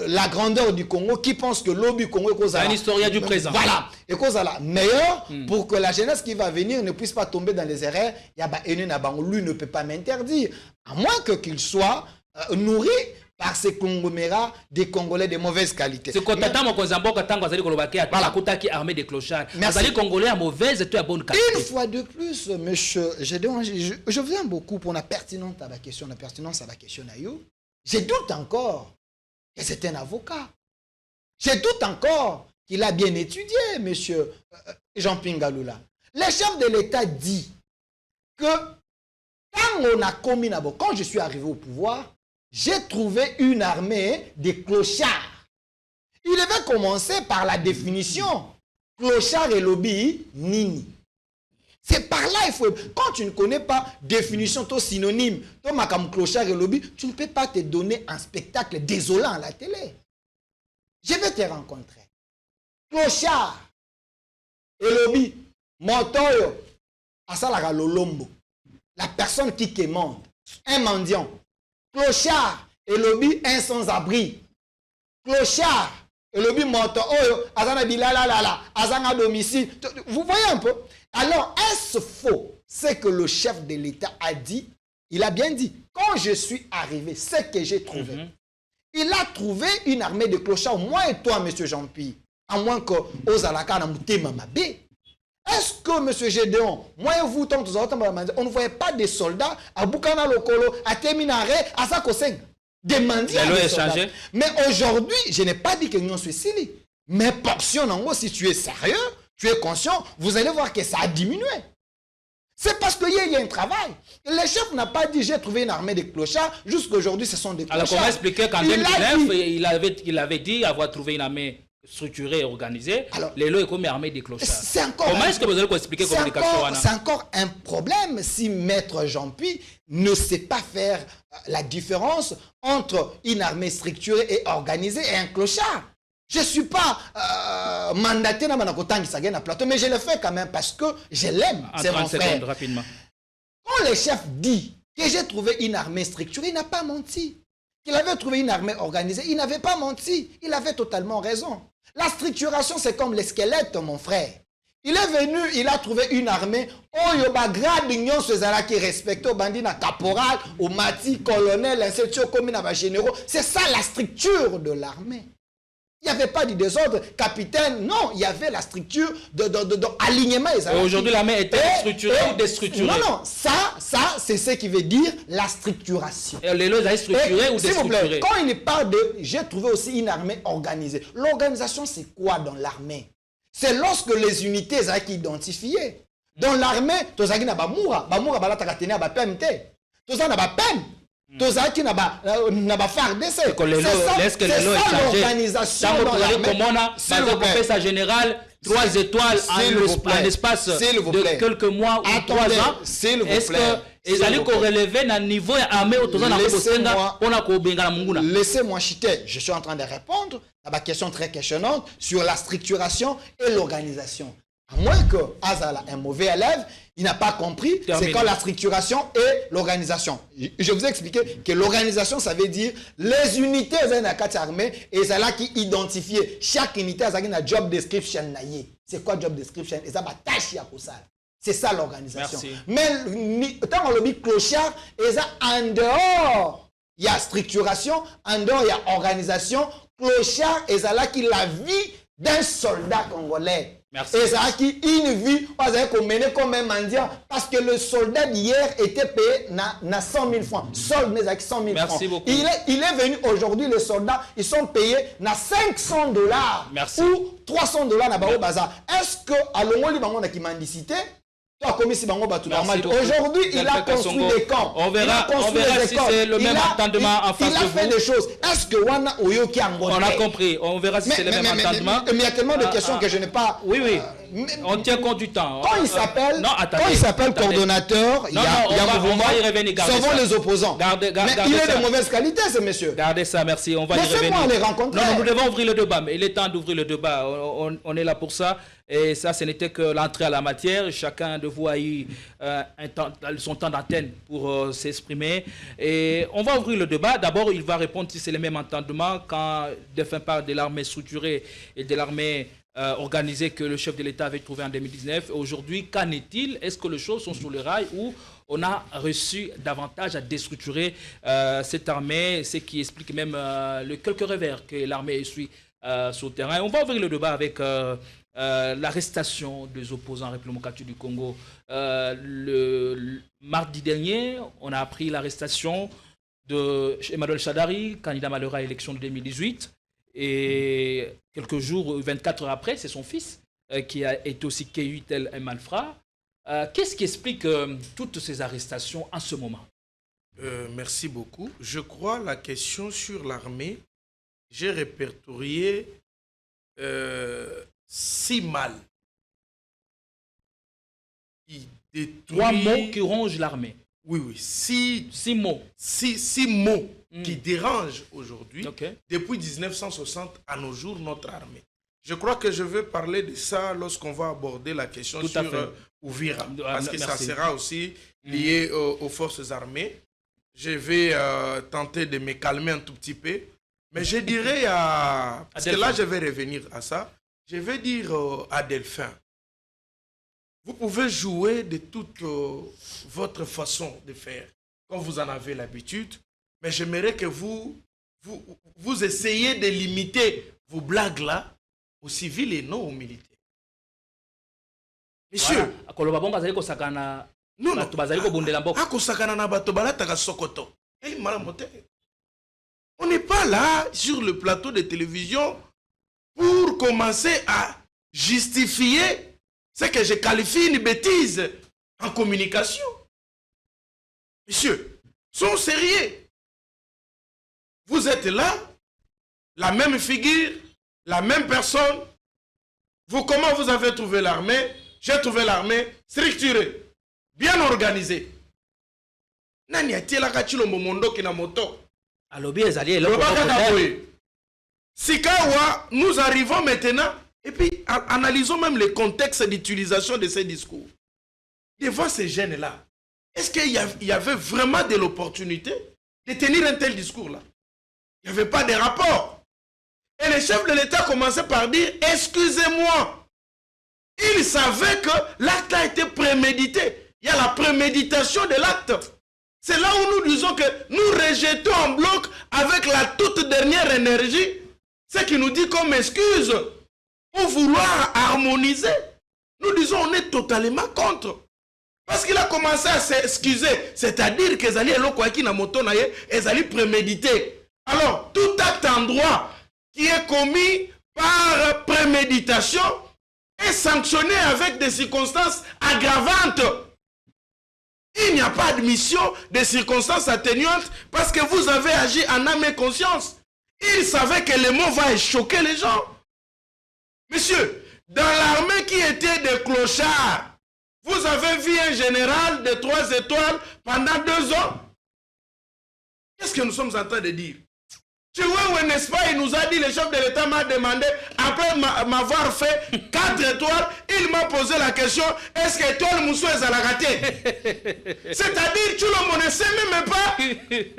la grandeur du Congo, qui pense que l'Obi Congo est un historien du présent. Voilà, et cause à la meilleure pour que la jeunesse qui va venir ne puisse pas tomber dans les erreurs. Lui ne peut pas m'interdire, à moins qu'il soit nourri par ces conglomérats des Congolais de mauvaise qualité. C'est quand armée des clochards. Les Congolais à mauvaise et à bonne qualité. Une fois de plus, monsieur, je viens beaucoup pour la pertinence à la question, Je doute encore que c'est un avocat. Je doute encore qu'il a bien étudié, monsieur Jean-Pierre Lula. Le chef de l'État dit que quand on a commis, quand je suis arrivé au pouvoir, j'ai trouvé une armée de clochards. Il devait commencer par la définition. Clochard et lobby, nini. C'est par là, il faut... Quand tu ne connais pas définition, ton synonyme, ton macam clochard et lobby, tu ne peux pas te donner un spectacle désolant à la télé. Je vais te rencontrer. Clochard et lobby, motoyo, asalara lolombo. La personne qui quémande, un mendiant. Clochard et lobby, un sans-abri. Clochard et lobby, moto, azana bilalala, azana domicile. Vous voyez un peu? Alors, est-ce faux? C'est que le chef de l'État a dit, il a bien dit, quand je suis arrivé, c'est que j'ai trouvé. Il a trouvé une armée de clochards, moi et toi, monsieur Jean-Pierre, à moins que Ozalaka Namutema Mabé. Est-ce que, monsieur Gédéon, moi et vous, on ne voyait pas des soldats à Bukana Lokolo, à Teminare, à Sakoseng, des mendiants? Mais aujourd'hui, je n'ai pas dit que nous sommes ici. Mais portion, si tu es sérieux, tu es conscient, vous allez voir que ça a diminué. C'est parce qu'il y a un travail. Le chef n'a pas dit j'ai trouvé une armée de clochards, jusqu'aujourd'hui ce sont des clochards. Alors comment expliquer qu'en 2009, il avait dit avoir trouvé une armée structurée et organisée? Alors, les lois comme armée des clochards. Comment est-ce que vous allez expliquer la communication? C'est encore un problème si Maître Jean-Pierre ne sait pas faire la différence entre une armée structurée et organisée et un clochard. Je ne suis pas mandaté dans mon plateau, mais je le fais quand même parce que je l'aime. C'est mon frère. Rapidement. Quand le chef dit que j'ai trouvé une armée structurée, il n'a pas menti. Qu'il avait trouvé une armée organisée, il n'avait pas menti. Il avait totalement raison. La structuration, c'est comme le squelette, mon frère. Il est venu, il a trouvé une armée. Oh, yoba grade d'union César qui respecte au bandit na caporal, au mati, colonel, institution commune à généraux. C'est ça la structure de l'armée. Il n'y avait pas du désordre, capitaine. Non, il y avait la structure d'alignement. Aujourd'hui, l'armée était structurée ou déstructurée? Non, ça c'est ce qui veut dire la structuration. Et les lois sont structurées ou déstructurées? Quand il parle de... J'ai trouvé aussi une armée organisée. L'organisation, c'est quoi dans l'armée? C'est lorsque les unités sont identifiées. Dans l'armée, tu as dit Bamoura, tu as PMT. Tu as PEM. Tozaki n'a pas faire d'essai. C'est ça l'organisation dans l'armée. S'il vous plaît, sa générale 3 étoiles en espace de quelques mois ou 3 ans. Est-ce que ils allaient relever un niveau armé autour de laissez-moi chiter. Je suis en train de répondre à ma question très questionnante sur la structuration et l'organisation. À moins que Azala, un mauvais élève, il n'a pas compris, c'est quand la structuration et l'organisation. Je vous ai expliqué que l'organisation, ça veut dire les unités de la carte armée et c'est là qui identifie chaque unité a une job description. C'est quoi job description? Et ça va tâcher à ça. C'est ça l'organisation. Mais tant qu'on le dit clochard, et ça en dehors, il y a structuration, en dehors, il y a organisation. Clochard, et ça là qui la vie d'un soldat congolais. Merci. Et ça a qui une vie, vous avez mené comme un mendiant, parce que le soldat d'hier était payé na 100 000 francs. Soldat n'est 100 000 francs. Merci beaucoup. Il est venu aujourd'hui, les soldats, ils sont payés na 500 $. Merci. Ou 300 $ na bao bazar. Est-ce que à l'ongoli bango na qui mendicité? Aujourd'hui, il a construit des camps. On verra si c'est le même entendement en face de vous. Il a fait des choses. Est-ce que Wana Oyoki a On a compris. On verra si c'est le même entendement. Mais il y a tellement de questions que je n'ai pas... Oui. On tient compte du temps. Quand il s'appelle coordonnateur, il y a un mouvement. Sauvons les opposants. Mais il est de mauvaise qualité, ce monsieur. Gardez ça, merci. On va y revenir. Laissez-moi les rencontrer. Non, nous devons ouvrir le débat. Mais il est temps d'ouvrir le débat. On est là pour ça. Et ça, ce n'était que l'entrée à la matière. Chacun de vous a eu son temps d'antenne pour s'exprimer. Et on va ouvrir le débat. D'abord, il va répondre si c'est le même entendement quand des fins part de l'armée structurée et de l'armée organisée que le chef de l'État avait trouvé en 2019. Aujourd'hui, qu'en est-il? Est-ce que les choses sont sur le rail ou on a reçu davantage à déstructurer cette armée, ce qui explique même les quelques revers que l'armée suit sur le terrain. On va ouvrir le débat avec l'arrestation des opposants à la République démocratique du Congo. Le mardi dernier, on a appris l'arrestation d'Emmanuel Shadari, candidat malheureux à l'élection de 2018. Et quelques jours, 24 heures après, c'est son fils qui a été aussi cueilli tel un malfrat. Qu'est-ce qui explique toutes ces arrestations en ce moment? Merci beaucoup. Je crois la question sur l'armée, j'ai répertorié 6 mal qui détruisent... 3 mots qui rongent l'armée. Oui. 6 mots. 6 mots qui dérangent aujourd'hui, Okay. depuis 1960 à nos jours, notre armée. Je crois que je vais parler de ça lorsqu'on va aborder la question sur Ouvira, parce que ça sera aussi lié aux forces armées. Je vais tenter de me calmer un tout petit peu, mais je dirais parce que là je vais revenir à ça, je vais dire à Delphin, vous pouvez jouer de toute votre façon de faire, comme vous en avez l'habitude, mais j'aimerais que vous essayez de limiter vos blagues là aux civils et non aux militaires. Monsieur, non, on n'est pas là sur le plateau de télévision pour commencer à justifier ce que je qualifie une bêtise en communication. Monsieur, soyons sérieux. Vous êtes là, la même figure, la même personne. Vous, comment vous avez trouvé l'armée? J'ai trouvé l'armée structurée, bien organisée. Nani atiela kachilo momondo kina moto. Alobi ezali Sikawa, nous arrivons maintenant et puis analysons même le contexte d'utilisation de ces discours. Devant ces jeunes-là, est-ce qu'il y avait vraiment de l'opportunité de tenir un tel discours-là? Il n'y avait pas de rapport. Et le chef de l'État commençait par dire « Excusez-moi ». Il savait que l'acte a été prémédité. Il y a la préméditation de l'acte. C'est là où nous disons que nous rejetons en bloc avec la toute dernière énergie ce qui nous dit comme excuse pour vouloir harmoniser. Nous disons on est totalement contre. Parce qu'il a commencé à s'excuser. C'est-à-dire que Zali Elokwaki na moto na ye, Zali prémédité. Alors, tout acte en droit qui est commis par préméditation est sanctionné avec des circonstances aggravantes. Il n'y a pas admission de circonstances atténuantes parce que vous avez agi en âme et conscience. Il savait que le mot va choquer les gens. Monsieur, dans l'armée qui était des clochards, vous avez vu un général de 3 étoiles pendant 2 ans. Qu'est-ce que nous sommes en train de dire? Tu vois, n'est-ce pas, il nous a dit, le chef de l'État m'a demandé, après m'avoir fait 4 étoiles, il m'a posé la question, est-ce que étoile Moussou est à la raté? C'est-à-dire, tu le connaissais même pas,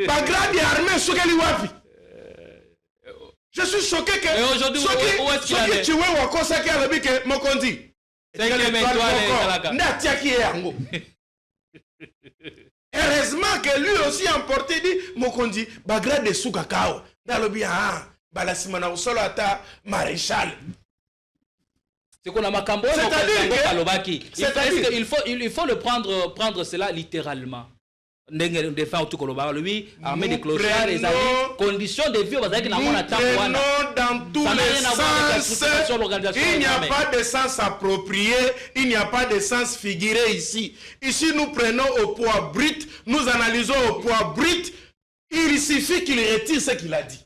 pas grade et armée, ce qu'elle wapi. Je suis choqué que... Et aujourd'hui, où est-ce qu'il en est? Tu vois, Wakosa qui a le but que Mokondi. Heureusement que lui aussi emporté dit Mokondi, bagrade de Soukakao. Dans le bien, Balasimana Usolata, maréchal. C'est qu'on a Makambo, il faut le prendre cela littéralement. Lui, armée de clochards, les amis, conditions de vie, nous prenons dans tous les sens. Il n'y a pas de sens approprié, il n'y a pas de sens figuré ici. Ici, nous prenons au poids brut, nous analysons au poids brut. Il suffit qu'il retire ce qu'il a dit.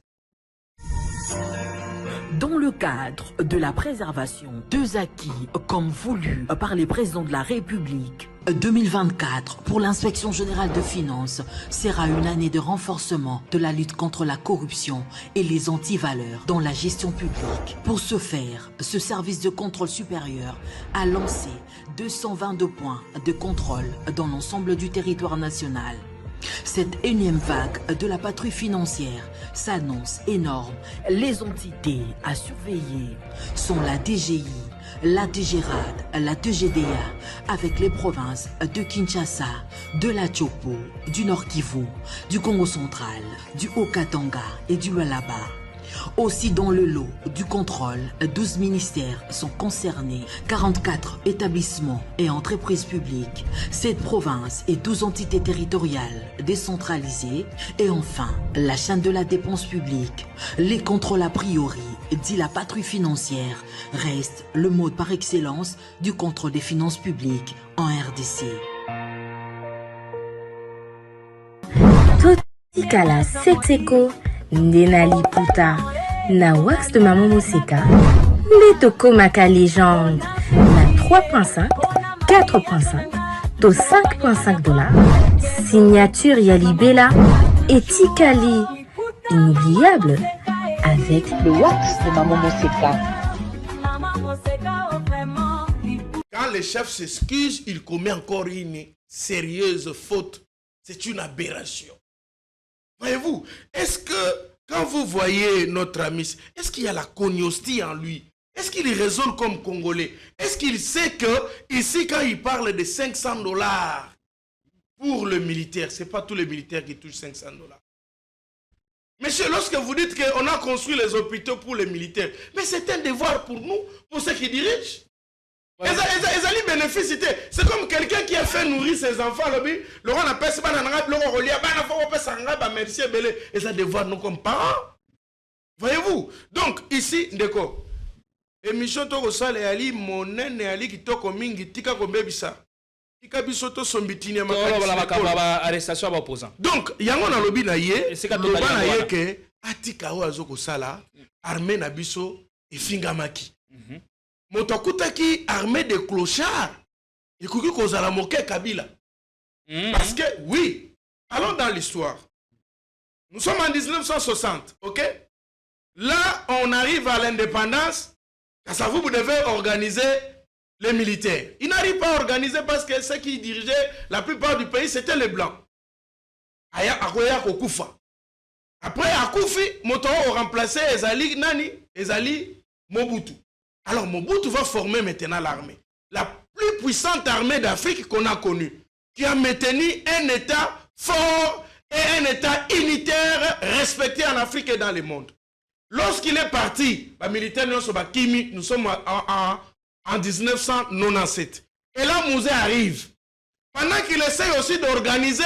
Dans le cadre de la préservation des acquis comme voulu par les présidents de la République, 2024 pour l'inspection générale de finances sera une année de renforcement de la lutte contre la corruption et les antivaleurs dans la gestion publique. Pour ce faire, ce service de contrôle supérieur a lancé 222 points de contrôle dans l'ensemble du territoire national. Cette énième vague de la patrouille financière s'annonce énorme. Les entités à surveiller sont la DGI, la DGRAD, la DGDA, avec les provinces de Kinshasa, de la Tchopo, du Nord Kivu, du Congo central, du Haut-Katanga et du Lualaba. Aussi dans le lot du contrôle, 12 ministères sont concernés, 44 établissements et entreprises publiques, 7 provinces et 12 entités territoriales décentralisées et enfin la chaîne de la dépense publique. Les contrôles a priori, dit la patrouille financière, restent le mode par excellence du contrôle des finances publiques en RDC. Totikala Setseko Ndenali Puta na wax de Maman Moseka Netoko Maka légende na 3.5 4.5 to 5.5 $, signature Yalibela et Tikali inoubliable avec le wax de Maman Moseka. Quand le chef s'excuse, il commet encore une sérieuse faute. C'est une aberration. Voyez-vous, est-ce que quand vous voyez notre ami, est-ce qu'il y a la cognostie en lui? Est-ce qu'il raisonne comme Congolais? Est-ce qu'il sait que ici, quand il parle de $500 pour le militaire, ce n'est pas tous les militaires qui touchent $500. Monsieur, lorsque vous dites qu'on a construit les hôpitaux pour les militaires, mais c'est un devoir pour nous, pour ceux qui dirigent. Ouais. Ils bénéficient. C'est comme quelqu'un qui a fait nourrir ses enfants. Le roi n'a pas ce merci et ça devoir nous comme parents. Voyez-vous? Donc ici, d'accord. Émission Toko Sale et Ali, mon nène et Ali qui toko mingi, tika kombebisa. Tika bisoto sombitini ya arrestation à opposant. Donc, yango na lobi na ye, loba na ye ke atika o azoko sala, armée na biso et fingamaki. Motokutaki armée de clochards. Il faut qu'on a moqué Kabila. Parce que, oui, allons dans l'histoire. Nous sommes en 1960, ok? Là, on arrive à l'indépendance. Vous devez organiser les militaires. Ils n'arrivent pas à organiser parce que ceux qui dirigeaient la plupart du pays, c'était les Blancs. Après, à Koufi, Moto a remplacé Ezali Nani, Ezali Mobutu. Alors Mobutu va former maintenant l'armée. La plus puissante armée d'Afrique qu'on a connue. Qui a maintenu un État fort et un État unitaire respecté en Afrique et dans le monde. Lorsqu'il est parti, les militaires nous sommes en 1997. Et là, Mouzé arrive. Pendant qu'il essaie aussi d'organiser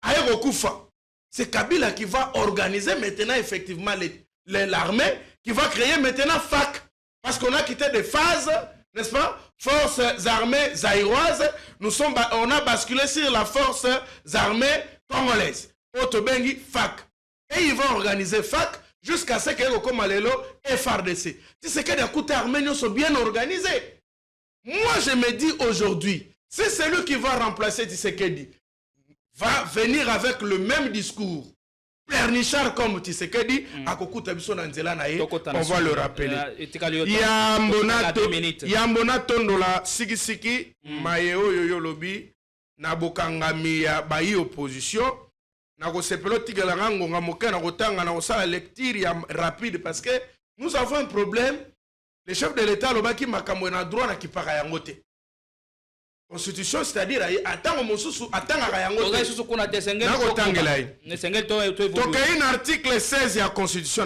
Aérokoufa, c'est Kabila qui va organiser maintenant effectivement l'armée, qui va créer maintenant FAC. Parce qu'on a quitté des phases, n'est-ce pas? Forces armées zaïroises, on a basculé sur la force armée congolaise. Otobengi FAC. Et ils vont organiser FAC jusqu'à ce que Komalelo et FARDC. C'est que les côtés arméniens sont bien organisés. Moi, je me dis aujourd'hui, c'est celui qui va remplacer Tshisekedi va venir avec le même discours. Pernichard comme Tshisekedi, on va le rappeler. Yambona Tondola Sigisiki, Maeo Yoyolobi, Nabokangami ya Bayi opposition, Nagosepelo Tigalango, Namoka, Nagotanga, Nagosa lecture rapide parce que nous avons un problème. Le chef de l'État, Lobaki Makamwena droit na kipaka yangote. Constitution, c'est-à-dire, attends, un article 16 de la Constitution,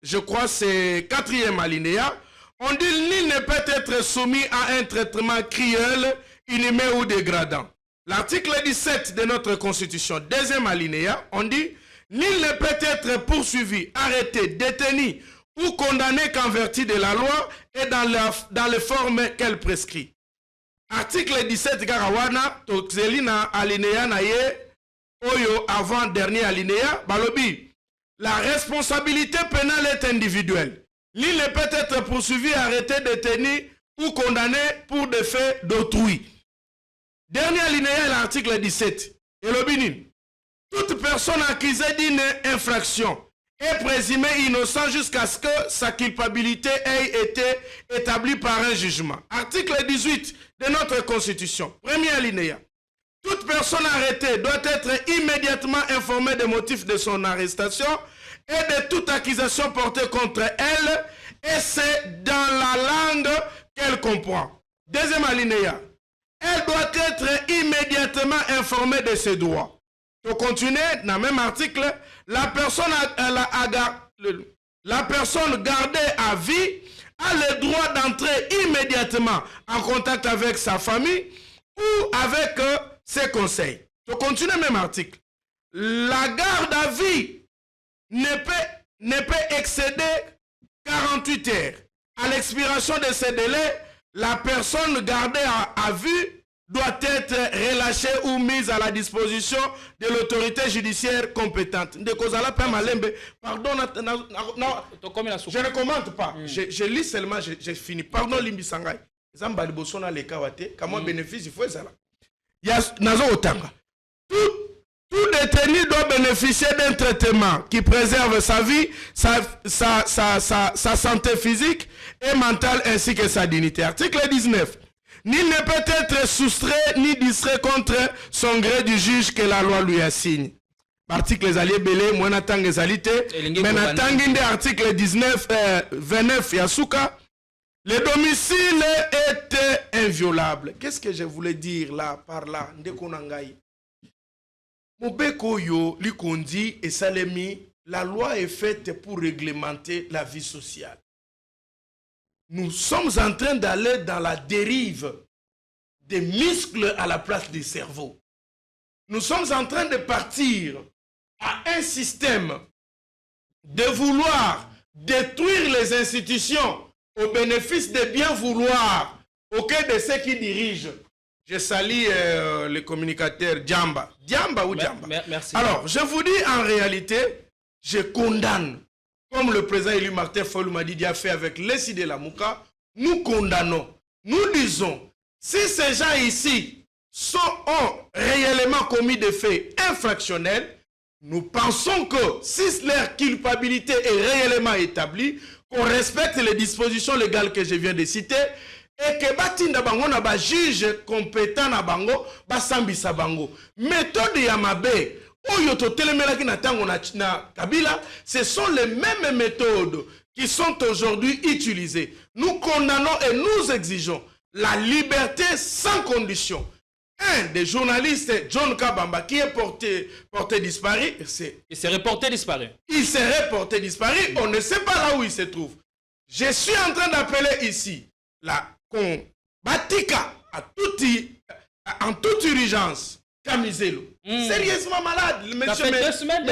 je crois c'est 4e alinéa, on dit nul ne peut être soumis à un traitement cruel, inhumain ou dégradant. L'article 17 de notre Constitution, 2e alinéa, on dit nul ne peut être poursuivi, arrêté, détenu ou condamné qu'en vertu de la loi et dans les formes qu'elle prescrit. Article 17 Garawana, Toxelina alinéa naye, Oyo avant dernier alinéa, Balobi. La responsabilité pénale est individuelle. Nul ne peut être poursuivi, arrêté, détenu ou condamné pour des faits d'autrui. Dernier alinéa, l'article 17. Et le Binin. Toute personne accusée d'une infraction est présumée innocente jusqu'à ce que sa culpabilité ait été établie par un jugement. Article 18 de notre Constitution. Premier alinéa. Toute personne arrêtée doit être immédiatement informée des motifs de son arrestation et de toute accusation portée contre elle, et c'est dans la langue qu'elle comprend. Deuxième alinéa. Elle doit être immédiatement informée de ses droits. Pour continuer, dans le même article, la personne gardée à vie a le droit d'entrer immédiatement en contact avec sa famille ou avec ses conseils. Pour continuer, même article. La garde à vie ne peut excéder 48 heures. À l'expiration de ce délai, la personne gardée à vue doit être relâchée ou mise à la disposition de l'autorité judiciaire compétente. Pardon, je ne commente pas. Je lis seulement, j'ai fini. Pardon, Limbi Sangay. Zamba Libosona le Kawate, comment bénéfice il faut ça là. Tout détenu doit bénéficier d'un traitement qui préserve sa vie, sa santé physique et mentale ainsi que sa dignité. Article 19. Nul ne peut être soustrait ni distrait contre son gré du juge que la loi lui assigne. Article les alliés belé, moina tang les alliés. Maintenant, tanginde article 29 Yasuka. Le domicile était inviolable. Qu'est-ce que je voulais dire là, par là, Ndekonangaï? Mobeko yo, likondi et salemi, la loi est faite pour réglementer la vie sociale. Nous sommes en train d'aller dans la dérive des muscles à la place du cerveau. Nous sommes en train de partir à un système de vouloir détruire les institutions au bénéfice de bien vouloir auquel de ceux qui dirigent. Je salue le communicateur Djamba. Djamba ou Djamba? Merci. Alors, je vous dis en réalité, je condamne, comme le président élu Martin Fayulu Madidi a fait avec Leside Lamouka, nous condamnons. Nous disons, si ces gens ici ont réellement commis des faits infractionnels, nous pensons que si leur culpabilité est réellement établie, qu'on respecte les dispositions légales que je viens de citer, et que batinda bango na ba juge compétent na bango ba sambisa bango. Méthode ya mabe oyo to telemelaki na tango na Kabila, ce sont les mêmes méthodes qui sont aujourd'hui utilisées. Nous condamnons et nous exigeons la liberté sans condition. Un des journalistes, John Kabamba, qui est porté disparu, il serait porté disparu. Il serait porté disparu, on ne sait pas là où il se trouve. Je suis en train d'appeler ici la Batika en toute urgence. Camiselo. Sérieusement malade. Le monsieur ça fait 2 semaines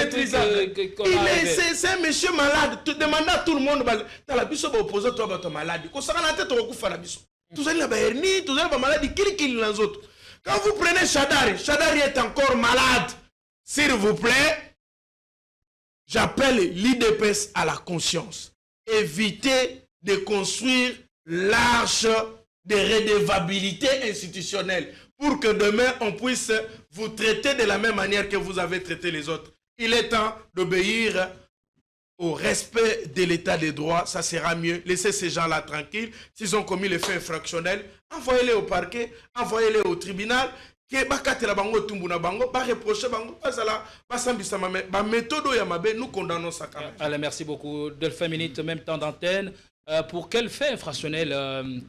c'est un monsieur malade. Tu demandes à tout le monde. Dans la biso opposé toi votre maladie. Quand ça la tête au coup la biso. Tous allez la hernie, tous allez la maladie. Qui les autres. Quand vous prenez Chadari est encore malade. S'il vous plaît, j'appelle l'IDPS à la conscience. Évitez de construire l'arche de redevabilité institutionnelle pour que demain on puisse vous traiter de la même manière que vous avez traité les autres. Il est temps d'obéir au respect de l'état des droits, ça sera mieux. Laissez ces gens-là tranquilles. S'ils ont commis les faits infractionnels, envoyez-les au parquet, envoyez-les au tribunal. Nous condamnons ça quand même. Allez, merci beaucoup. Delphin Minute, même temps d'antenne. Pour quel fait infractionnel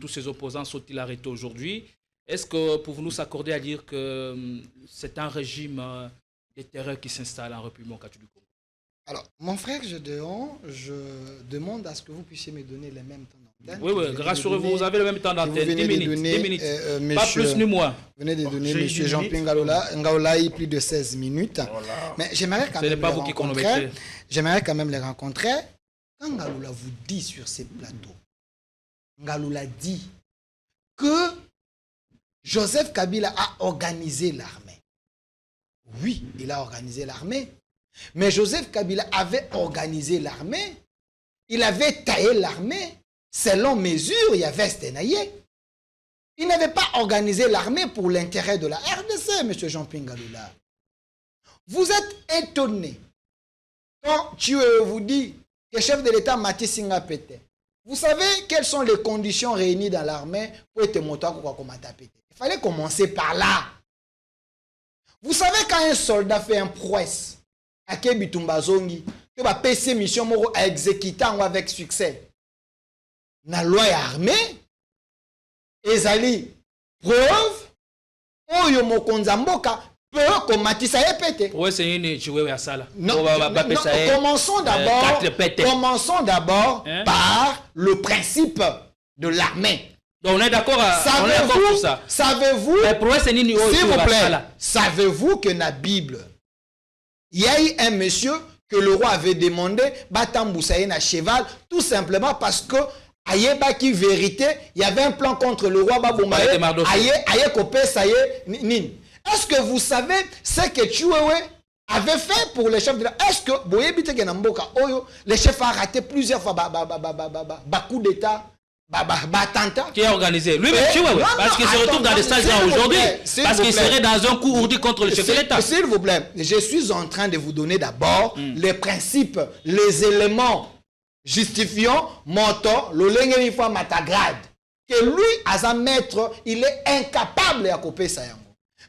tous ces opposants sont-ils arrêtés aujourd'hui? Est-ce que pouvez-nous s'accorder à dire que c'est un régime de terreur qui s'installe en République démocratique du Congo? Alors, mon frère Gédéon, je demande à ce que vous puissiez me donner les mêmes temps d'antenne. Oui, rassurez-vous, vous avez le même temps d'antenne. 10 minutes. Pas plus ni moins. Vous venez de donner M. Jean-Pierre Ngaolaï plus de 16 minutes. Voilà. Mais j'aimerais quand même les rencontrer. J'aimerais quand même les rencontrer. Quand Ngaloula vous dit sur ces plateaux, Ngaloula dit que Joseph Kabila a organisé l'armée. Oui, il a organisé l'armée. Mais Joseph Kabila avait organisé l'armée. Il avait taillé l'armée. Selon mesure, il y avait Stenaye. Il n'avait pas organisé l'armée pour l'intérêt de la RDC, M. Jean-Pierre Ngaloula. Vous êtes étonné quand tu vous dit que le chef de l'État Maty Singa Pété. Vous savez quelles sont les conditions réunies dans l'armée pour être monté comme Pété. Il fallait commencer par là. Vous savez quand un soldat fait un prouesse à Kebitumba Zongi, que va passer mission à exécuter avec succès. La loi armée, ezali preuve, oyo mokonzamboka peut combattre ça et péter. Oui, c'est une jouée à ça là. Non, commençons d'abord par le principe de l'armée. Donc on est d'accord sur ça. Savez-vous, s'il vous plaît, savez-vous que dans la Bible, il y a eu un monsieur que le roi avait demandé, Batamboussaïen à cheval, tout simplement parce que, aïe, qui vérité, il y avait un plan contre le roi Baboumaye, aïe, copé, ça y est, nin. Est-ce que vous savez ce que Tchouéoué avait fait pour les chefs de la... Est-ce que, les chefs ont raté plusieurs fois, coup d'état, qui a organisé lui-même, parce qu'il se retrouve dans des stages aujourd'hui, parce qu'il serait dans un coup ourdi contre le chef de l'État. S'il vous plaît, je suis en train de vous donner d'abord les principes, les éléments justifiant montant le lengenifo matagrade. Que lui, à un maître, il est incapable à couper ça.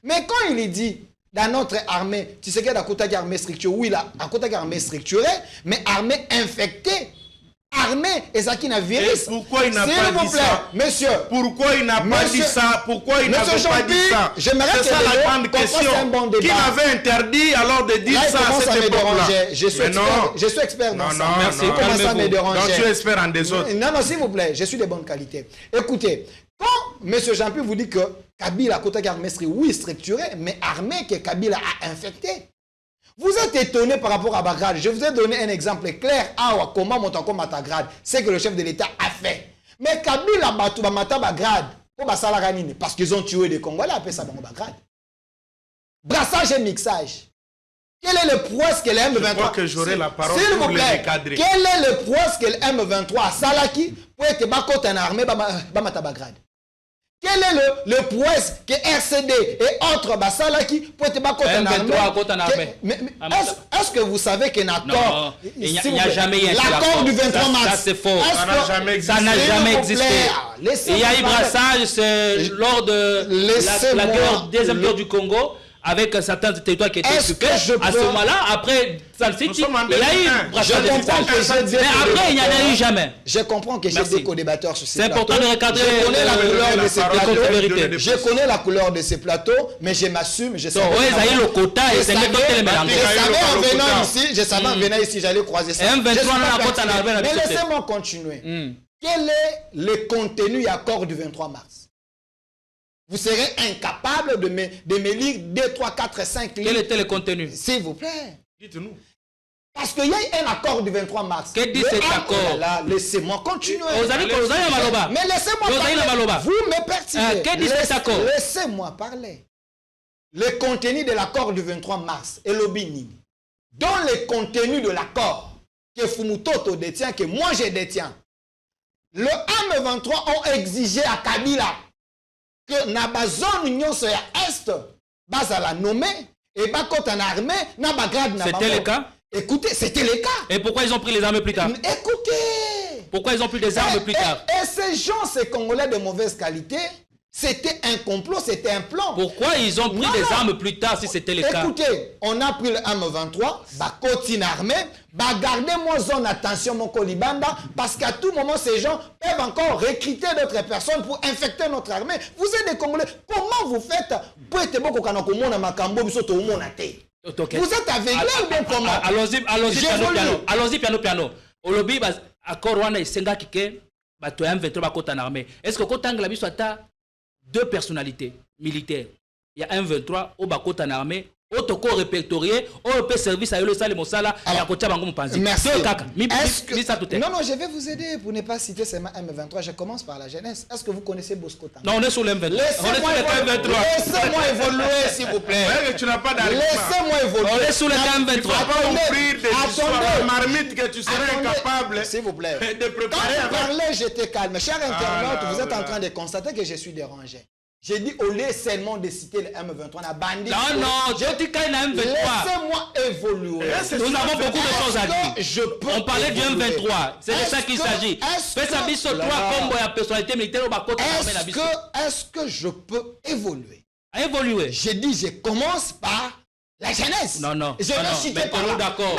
Mais quand il dit dans notre armée, tu sais qu'il y a une armée structurée, oui, là, une armée structurée, mais armée infectée. Armée et ça qui n'a virus. Pourquoi il n'a pas dit ça, monsieur? Pourquoi il n'a pas dit ça? Pourquoi il n'a pas dit ça? C'est ça la grande question. Qui m'avait interdit alors de dire ça à cette époque-là? Je suis expert dans ça. Merci. Comment ça me dérange? Donc tu es expert en des autres. Non, s'il vous plaît, je suis de bonne qualité. Écoutez, quand M. Jean-Pierre vous dit que Kabila a côté armée, oui, structurée, mais armée que Kabila a infectée. Vous êtes étonné par rapport à Bagrad. Je vous ai donné un exemple clair. Ah, comment Montako Matagrad, c'est que le chef de l'État a fait. Mais Kabila Batouba Mata Bagrad, parce qu'ils ont tué des Congolais, appelé ça Bagrad. Brassage et mixage. Quel est le prouesse que le M23... Je crois que j'aurai la parole pour les recadrer. Quel est le prouesse que le M23 à Salaki pour être bakot en armée Bamata Bagrad? Quel est le prouesse que RCD et autres Basalaki pour être bakot en armée? Est-ce que vous savez qu'il y a un accord? Il n'y a jamais eu l'accord du 23 mars. Ça c'est faux. Ça n'a jamais existé. Il y a eu brassage lors de la guerre, deuxième guerre du Congo, avec certains territoires qui étaient occupés. À ce moment-là, après Salcity, il y a eu brassage de mixage. Mais après, il n'y en a eu jamais. Je comprends que j'ai des co-débatteurs sur ces plateaux. C'est important de recadrer. Je connais la couleur de ces plateaux. Je connais la couleur de ces plateaux, mais je m'assume. Je savais le quota et c'est je savais en venant ici, j'allais croiser ça. Mais laissez-moi continuer. Quel est le contenu et accord du 23 mars? Vous serez incapable de me lire 2, 3, 4, 5 livres. Quel était le contenu? S'il vous plaît. Dites-nous. Parce qu'il y a un accord du 23 mars. Qu'est-ce que dit cet accord? Laissez-moi continuer. Mais laissez-moi parler. Vous me perturbez. Qu'est-ce que dit cet accord? Laissez-moi parler. Le contenu de l'accord du 23 mars est l'Obini. Dans le contenu de l'accord que Fumutoto détient, que moi je détiens, le M23 ont exigé à Kabila que na bazone union sur est basa la nommé et bakot en armée na bagrade na. C'était le cas? Écoutez, c'était le cas. Et pourquoi ils ont pris les armes plus tard? Écoutez. Pourquoi ils ont pris des armes plus tard? Et ces gens, ces Congolais de mauvaise qualité, c'était un complot, c'était un plan. Pourquoi ils ont pris des armes plus tard si c'était le cas? Écoutez, on a pris le M23, bakoti na armée, gardez-moi zone attention mon kolibanda, parce qu'à tout moment ces gens peuvent encore recruter d'autres personnes pour infecter notre armée. Vous êtes des Congolais, comment vous faites pour être beaucoup quand on a makambo biso to monate? Vous êtes aveuglé ou bien comment? Allons-y, piano. Au lobby, accord Rwanda et Senga Kike, tu as un 23 côté en armée. Est-ce que quand on a deux personnalités militaires, il y a un 23 au côté en armée, autre corps répertorié, au peut service à le salle Mosala, et à côté Bango Mpanzi. Merci. Non, je vais vous aider pour ne pas citer seulement M23. Je commence par la jeunesse. Est-ce que vous connaissez Bosco Tanga? Non, on est sur l'M23. Laissez-moi évoluer, s'il vous plaît. Tu n'as pas d'argument. Laissez-moi évoluer. On est sur le M23. Tu ne vas pas offrir des histoires marmites que tu serais incapable s'il vous plaît. de préparer. Quand vous parlez, j'étais calme. Cher internaute, vous êtes en train de constater que je suis dérangé. J'ai dit au lieu seulement de citer le M23, on a bandit. Non, je dis qu'il y a un M23. Laissez-moi évoluer. Nous avons beaucoup de choses à dire. On parlait du M23. C'est de ça qu'il s'agit. Fais ça bis sur 3 combos et personnalité militaire au Bako. Est-ce que je peux évoluer? Évoluer. J'ai dit, je commence par la jeunesse. Non. Je vais citer par là. D'accord.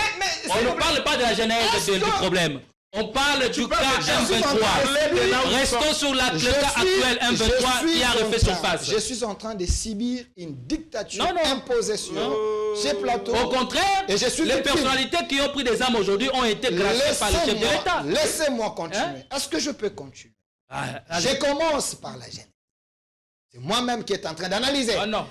On ne parle pas de la genèse du problème. On parle du cas M23. Restons sur le cas actuel M23 qui a refait surface. Je suis en train de subir une dictature imposée sur ces plateaux. Au contraire, les personnalités qui ont pris des armes aujourd'hui ont été graciées par le chef de l'État. Laissez-moi continuer. Est-ce que je peux continuer? Je commence par la jeunesse. C'est moi-même qui est en train d'analyser. Non.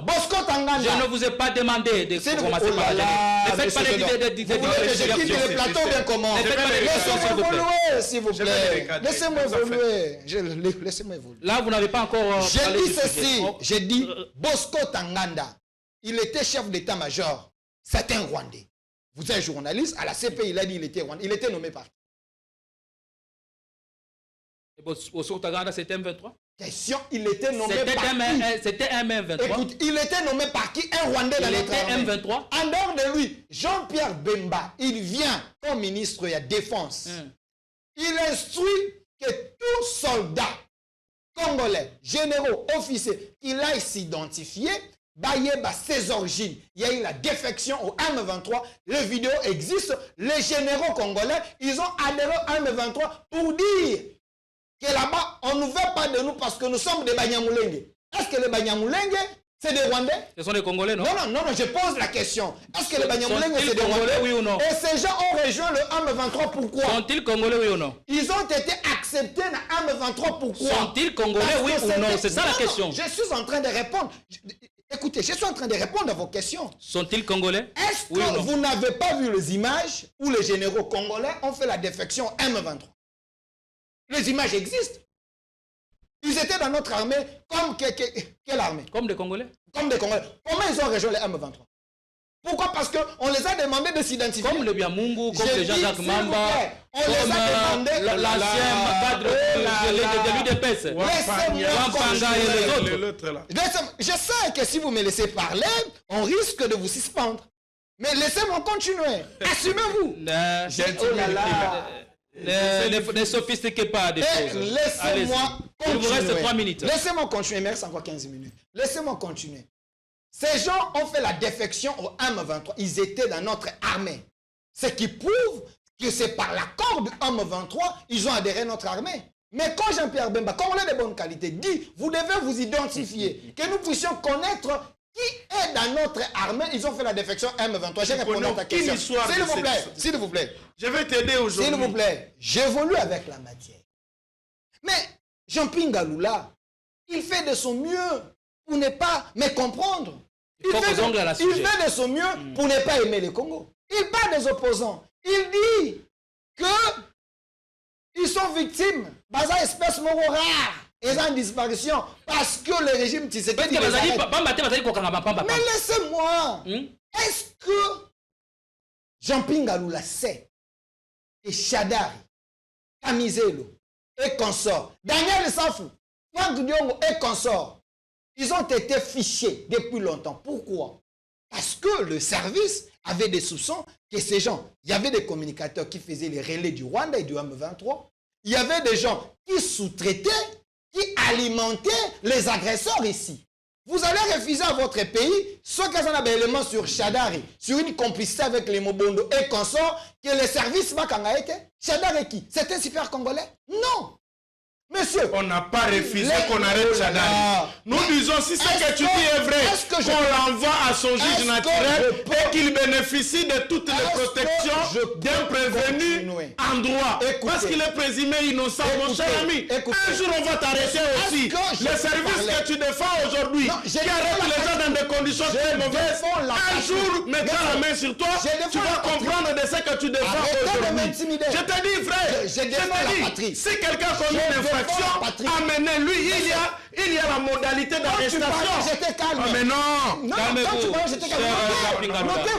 Bosco Tanganda. Je ne vous ai pas demandé de commencer par la jeunesse. Ne faites pas des vous voulez que je quitte le plateau bien comment? Laissez-moi évoluer, s'il vous plaît. Laissez-moi évoluer. Laissez-moi évoluer. Là, vous n'avez pas encore... J'ai dit ceci. J'ai dit Bosco Tanganda. Il était chef d'état-major. C'est un Rwandais. Vous êtes journaliste. À la CPI, il a dit qu'il était Rwandais. Il était nommé par... Bosco Tanganda, c'était M23? Question, il était nommé par qui? C'était M23. Écoute, il était nommé par qui? Un Rwandais dans notre armée. M23. En dehors de lui, Jean-Pierre Bemba, il vient comme ministre de la Défense. Il instruit que tout soldat congolais, généraux, officiers, il aille s'identifier, Bayeba ses origines. Il y a eu la défection au M23. Les vidéos existent. Les généraux congolais, ils ont adhéré au M23 pour dire que là-bas, on ne veut pas de nous parce que nous sommes des Banyamulenge. Est-ce que les Banyamulenge, c'est des Rwandais? Ce sont des Congolais, non? Non, je pose la question. Est-ce que les Banyamulenge, c'est des Rwandais? Oui ou non? Et ces gens ont rejoint le M23, pourquoi? Sont-ils Congolais, oui ou non? Ils ont été acceptés dans le M23, pourquoi? Sont-ils Congolais, oui ou non? C'est ça la question. Je suis en train de répondre. Écoutez, je suis en train de répondre à vos questions. Sont-ils Congolais? Est-ce que vous n'avez pas vu les images où les généraux congolais ont fait la défection M23? Les images existent. Ils étaient dans notre armée comme quelle armée? Comme des Congolais. Comme des Congolais. Comment ils ont rejoint les M23? Pourquoi? Parce qu'on les a demandé de s'identifier. Comme le Biamungu, comme le Jean-Jacques Mamba, on les a demandé l'ancien cadre de l'UDPS. Laissez-moi et les autres. Je sais que si vous me laissez parler, on risque de vous suspendre. Mais laissez-moi continuer. Assumez-vous. Oh là là. Ne sophistiquez pas des choses. Laissez-moi continuer. Il vous reste 3 minutes. Laissez-moi continuer. Merci encore 15 minutes. Laissez-moi continuer. Ces gens ont fait la défection au M23. Ils étaient dans notre armée. Ce qui prouve que c'est par l'accord du M23 ils ont adhéré à notre armée. Mais quand Jean-Pierre Bemba, quand on est de bonne qualité, dit vous devez vous identifier, que nous puissions connaître qui est dans notre armée, ils ont fait la défection M23. J'ai répondu à ta question. S'il vous plaît. Je vais t'aider aujourd'hui. S'il vous plaît, j'évolue avec la matière. Mais Jean-Pierre Lula, il fait de son mieux pour ne pas me comprendre. Il fait de son mieux pour ne pas aimer le Congo. Il parle des opposants. Il dit que ils sont victimes d'une espèce rare. Ils ont disparition parce que le régime Tshisekedi les arrête. Mais laissez-moi. Est-ce que Jean-Pierre Lula sait que Shadari, Kamizelo et consorts, Daniel Safou, Franck Diongo et consorts, ils ont été fichés depuis longtemps. Pourquoi? Parce que le service avait des soupçons que ces gens, il y avait des communicateurs qui faisaient les relais du Rwanda et du M23. Il y avait des gens qui sous-traitaient, qui alimentaient les agresseurs ici. Vous allez refuser à votre pays, ceux qui ont un élément sur Shadari, sur une complicité avec les Mobondo et consorts, que les services Bakangaïke, Shadari qui? C'est un super Congolais? Non! Monsieur, on n'a pas refusé qu'on arrête Chadali. Nous disons, si ce que tu dis est vrai, qu'on l'envoie à son juge naturel et qu'il bénéficie de toutes les protections d'un prévenu en droit. Parce qu'il est présumé innocent, mon cher ami. Un jour, on va t'arrêter aussi. Le service que tu défends aujourd'hui, qui arrête les gens dans des conditions très mauvaises, un jour, mettra la main sur toi, tu vas comprendre de ce que tu défends aujourd'hui. Je te dis, frère, je te dis, si quelqu'un commet une infraction, amenez-lui, il y a la modalité d'arrestation. Mais non, notez,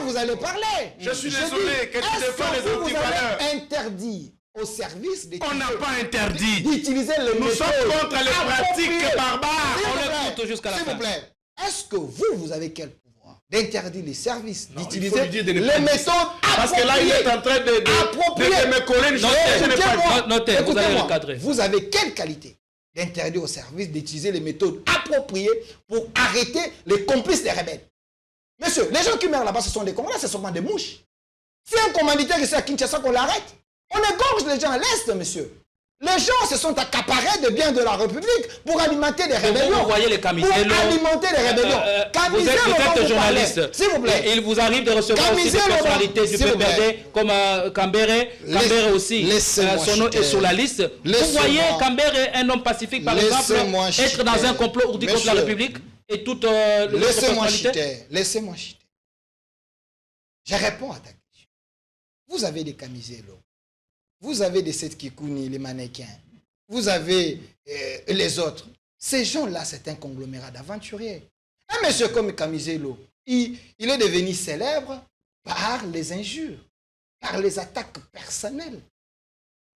vous allez parler. Je suis désolé que tu défends les antivaleurs. Interdit au service on n'a pas interdit d'utiliser le nous sommes contre les pratiques barbares. On l'écoute jusqu'à la fin. S'il vous plaît, est-ce que vous avez quel pouvoir d'interdire les services d'utiliser les méthodes parce que là il est en train de me coller une notez, vous allez recadrer. Vous avez quelle qualité d'interdire aux services d'utiliser les méthodes appropriées pour arrêter les complices des rebelles? Monsieur, les gens qui meurent là-bas, ce sont des Congolais, ce sont pas des mouches. Si un commanditaire ici à Kinshasa qu'on l'arrête, on égorge les gens à l'Est, monsieur. Les gens se sont accaparés de biens de la République pour alimenter des rébellions. Vous voyez les Camisello. Pour alimenter les rébellions. Vous êtes journaliste. S'il vous plaît. Il vous arrive de recevoir aussi des personnalités du PPRD comme Kambere. Kambere aussi, son nom est sur la liste. Vous voyez Kambere, un homme pacifique par exemple, être dans un complot ourdi contre la République et toute laissez-moi chiter. Laissez-moi chiter. Je réponds à ta question. Vous avez des Camisello. Vous avez des Seth Kikouni, les mannequins. Vous avez les autres. Ces gens-là, c'est un conglomérat d'aventuriers. Un monsieur comme Camisello, il est devenu célèbre par les injures, par les attaques personnelles.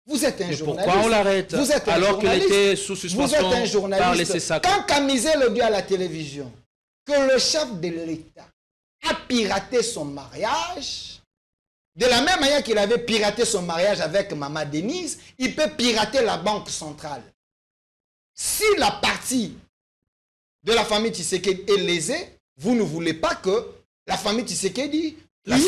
Vous êtes un journaliste. Pourquoi on l'arrête alors qu'il était sous suspension par les CSAC? Quand Camisello dit à la télévision que le chef de l'État a piraté son mariage, de la même manière qu'il avait piraté son mariage avec Maman Denise, il peut pirater la Banque centrale. Si la partie de la famille Tshisekedi est lésée, vous ne voulez pas que la famille Tshisekedi puisse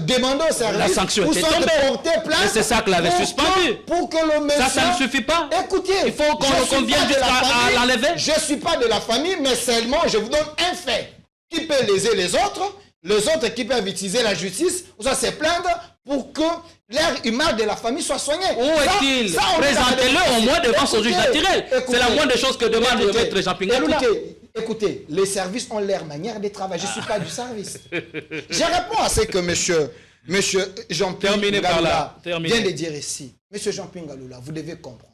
demander au service la sanction était tombée. Porter plainte. C'est ça que l'avait suspendu. Pour que le monsieur... Ça ne suffit pas. Écoutez, il faut qu'on vienne jusqu'à l'enlever. Je ne suis pas de la famille, mais seulement je vous donne un fait qui peut léser les autres qui peuvent utiliser la justice, ou ça se plaindre pour que l'air humain de la famille soit soigné. Où est-il? Présentez-le au moins devant son juge naturel. C'est la moindre chose que demande le maître Jean-Pierre Lula. Écoutez, les services ont leur manière de travailler. Je ne suis pas du service. Je réponds à ce que monsieur Jean-Pierre Lula vient de dire ici. Monsieur Jean-Pierre Lula, vous devez comprendre.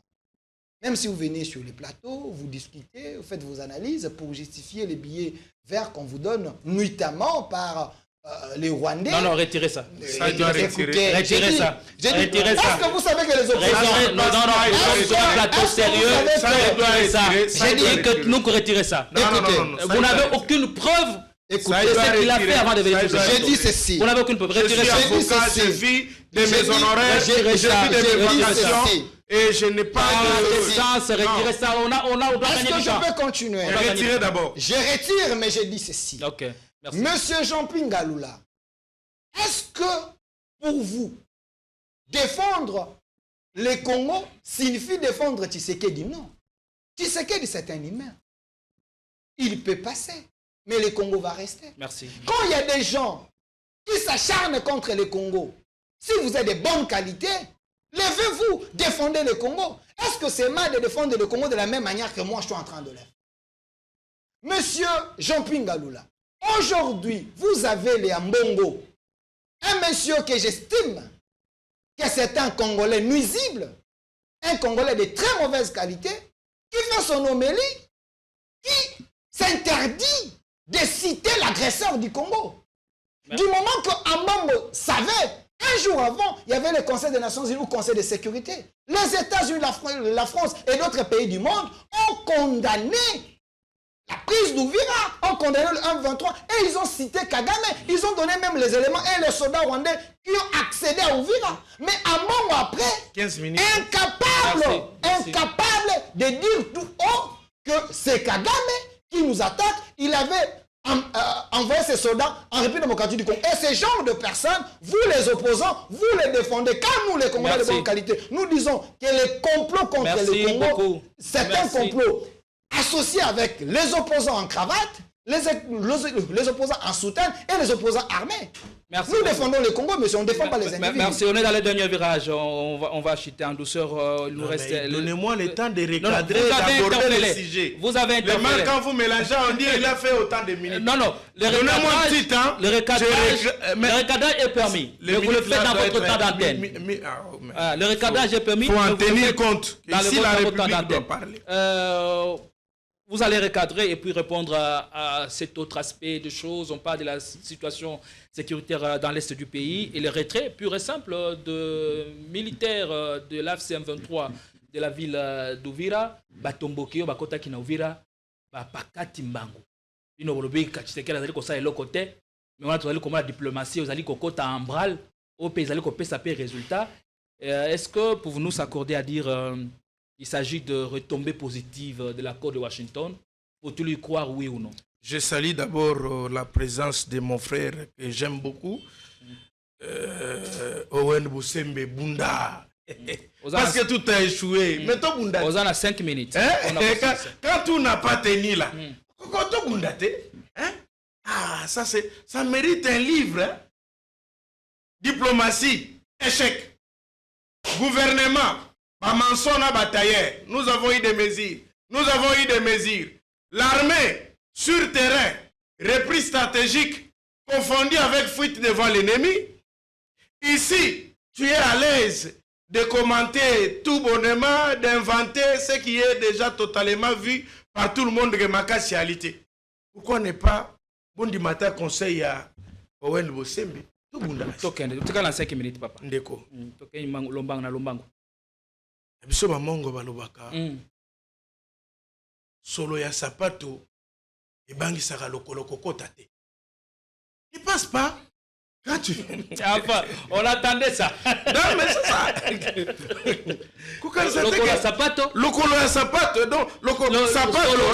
Même si vous venez sur les plateaux, vous discutez, vous faites vos analyses pour justifier les billets verts qu'on vous donne nuitamment par les Rwandais. Non, retirez ça. Ça doit retirer. Retirez ça. Retirez ça. Est-ce que vous savez que les opposants... Non, sur un plateau sérieux, retirez ça. J'ai dit que nous retirez ça. Vous n'avez aucune preuve. Écoutez ce qu'il a fait avant de venir. J'ai dit ceci. Vous n'avez aucune preuve. Retirez ça. Je vis de mes honoraires, je vis de mes vacations. Et je n'ai pas de sens, retirer ça. On doit gagner du temps. Est-ce que je peux continuer? Retirez d'abord. Je retire, mais je dis ceci. Ok, merci. Monsieur Jean-Pierre Lula, est-ce que pour vous, défendre les Congo signifie défendre Tshisekedi? Non. Tshisekedi, c'est un humain. Il peut passer, mais le Congo va rester. Merci. Quand il y a des gens qui s'acharnent contre le Congo, si vous êtes de bonne qualité, levez-vous, défendez le Congo. Est-ce que c'est mal de défendre le Congo de la même manière que moi je suis en train de le faire? Monsieur Jean-Pierre Lula, aujourd'hui, vous avez les Ambongo, un monsieur que j'estime que c'est un Congolais nuisible, un Congolais de très mauvaise qualité, qui fait son homélie, qui s'interdit de citer l'agresseur du Congo. Du moment que Ambongo savait, un jour avant, il y avait le Conseil des Nations Unies ou le Conseil de sécurité. Les États-Unis, la France et d'autres pays du monde ont condamné la prise d'Ouvira, ont condamné le 1-23 et ils ont cité Kagame. Ils ont donné même les éléments et les soldats rwandais qui ont accédé à Ouvira. Mais un moment après, 15 minutes. Incapable de dire tout haut que c'est Kagame qui nous attaque. Il avait envoyer ses soldats en République démocratique du Congo. Et ces genres de personnes, vous les opposants, vous les défendez. Quand nous, les Congolais de bonne qualité, nous disons que les complots contre le Congo, c'est un complot associé avec les opposants en cravate, les opposants en soutane et les opposants armés. Merci. Nous défendons le Congo, mais on ne défend pas les individus. Merci, on est dans le dernier virage. On va chuter en douceur. Donnez-moi le temps de recadrer, d'aborder le sujet. Vous avez interpellé. Le quand vous mélangez, on dit qu'il a fait autant de minutes. Non, donnez-moi un petit temps. Le recadrage est permis. Mais vous le faites dans votre temps d'antenne. Le recadrage est permis. Il faut en tenir compte. Ici, la République doit parler. Vous allez recadrer et puis répondre à cet autre aspect de choses. On parle de la situation sécuritaire dans l'est du pays et le retrait pur et simple de militaires de l'AFC M23 de la ville d'Uvira, Batombokio, Bakota Kina Uvira, Bakati Mbango. Ino Bolobi Kachitekela zali ko sa elo côté, mais on a trouvé comment la diplomatie, vous allez kokota en bral, au pays allez ko pesa pe résultat. Est-ce que pour nous s'accorder à dire il s'agit de retombées positives de l'accord de Washington? Faut-il y croire, oui ou non? Je salue d'abord la présence de mon frère que j'aime beaucoup, Owen Boussembe Bunda. Parce que tout a échoué. Mettons Bunda. On a 5 minutes. Quand tout n'a pas tenu là, quand Bunda, ça mérite un livre. Hein? Diplomatie, échec. Gouvernement. Nous avons eu des mesures. L'armée, sur terrain, reprise stratégique, confondue avec fuite devant l'ennemi. Ici, tu es à l'aise de commenter tout bonnement, d'inventer ce qui est déjà totalement vu par tout le monde de ma casualité. Pourquoi n'est pas bon du matin conseil à Owen Bosembe? Tout le monde. Tu as 5 minutes, papa. Ndeko. Tu as Lombango. Biso bamongo balobaka solo ya sapato ebangisaka lokolo kokota te. Il passe pas quand tu enfin, on attendait ça. Non mais c'est ça. Lokolo ya sapato. Lokolo ya sapato donc lokolo sapato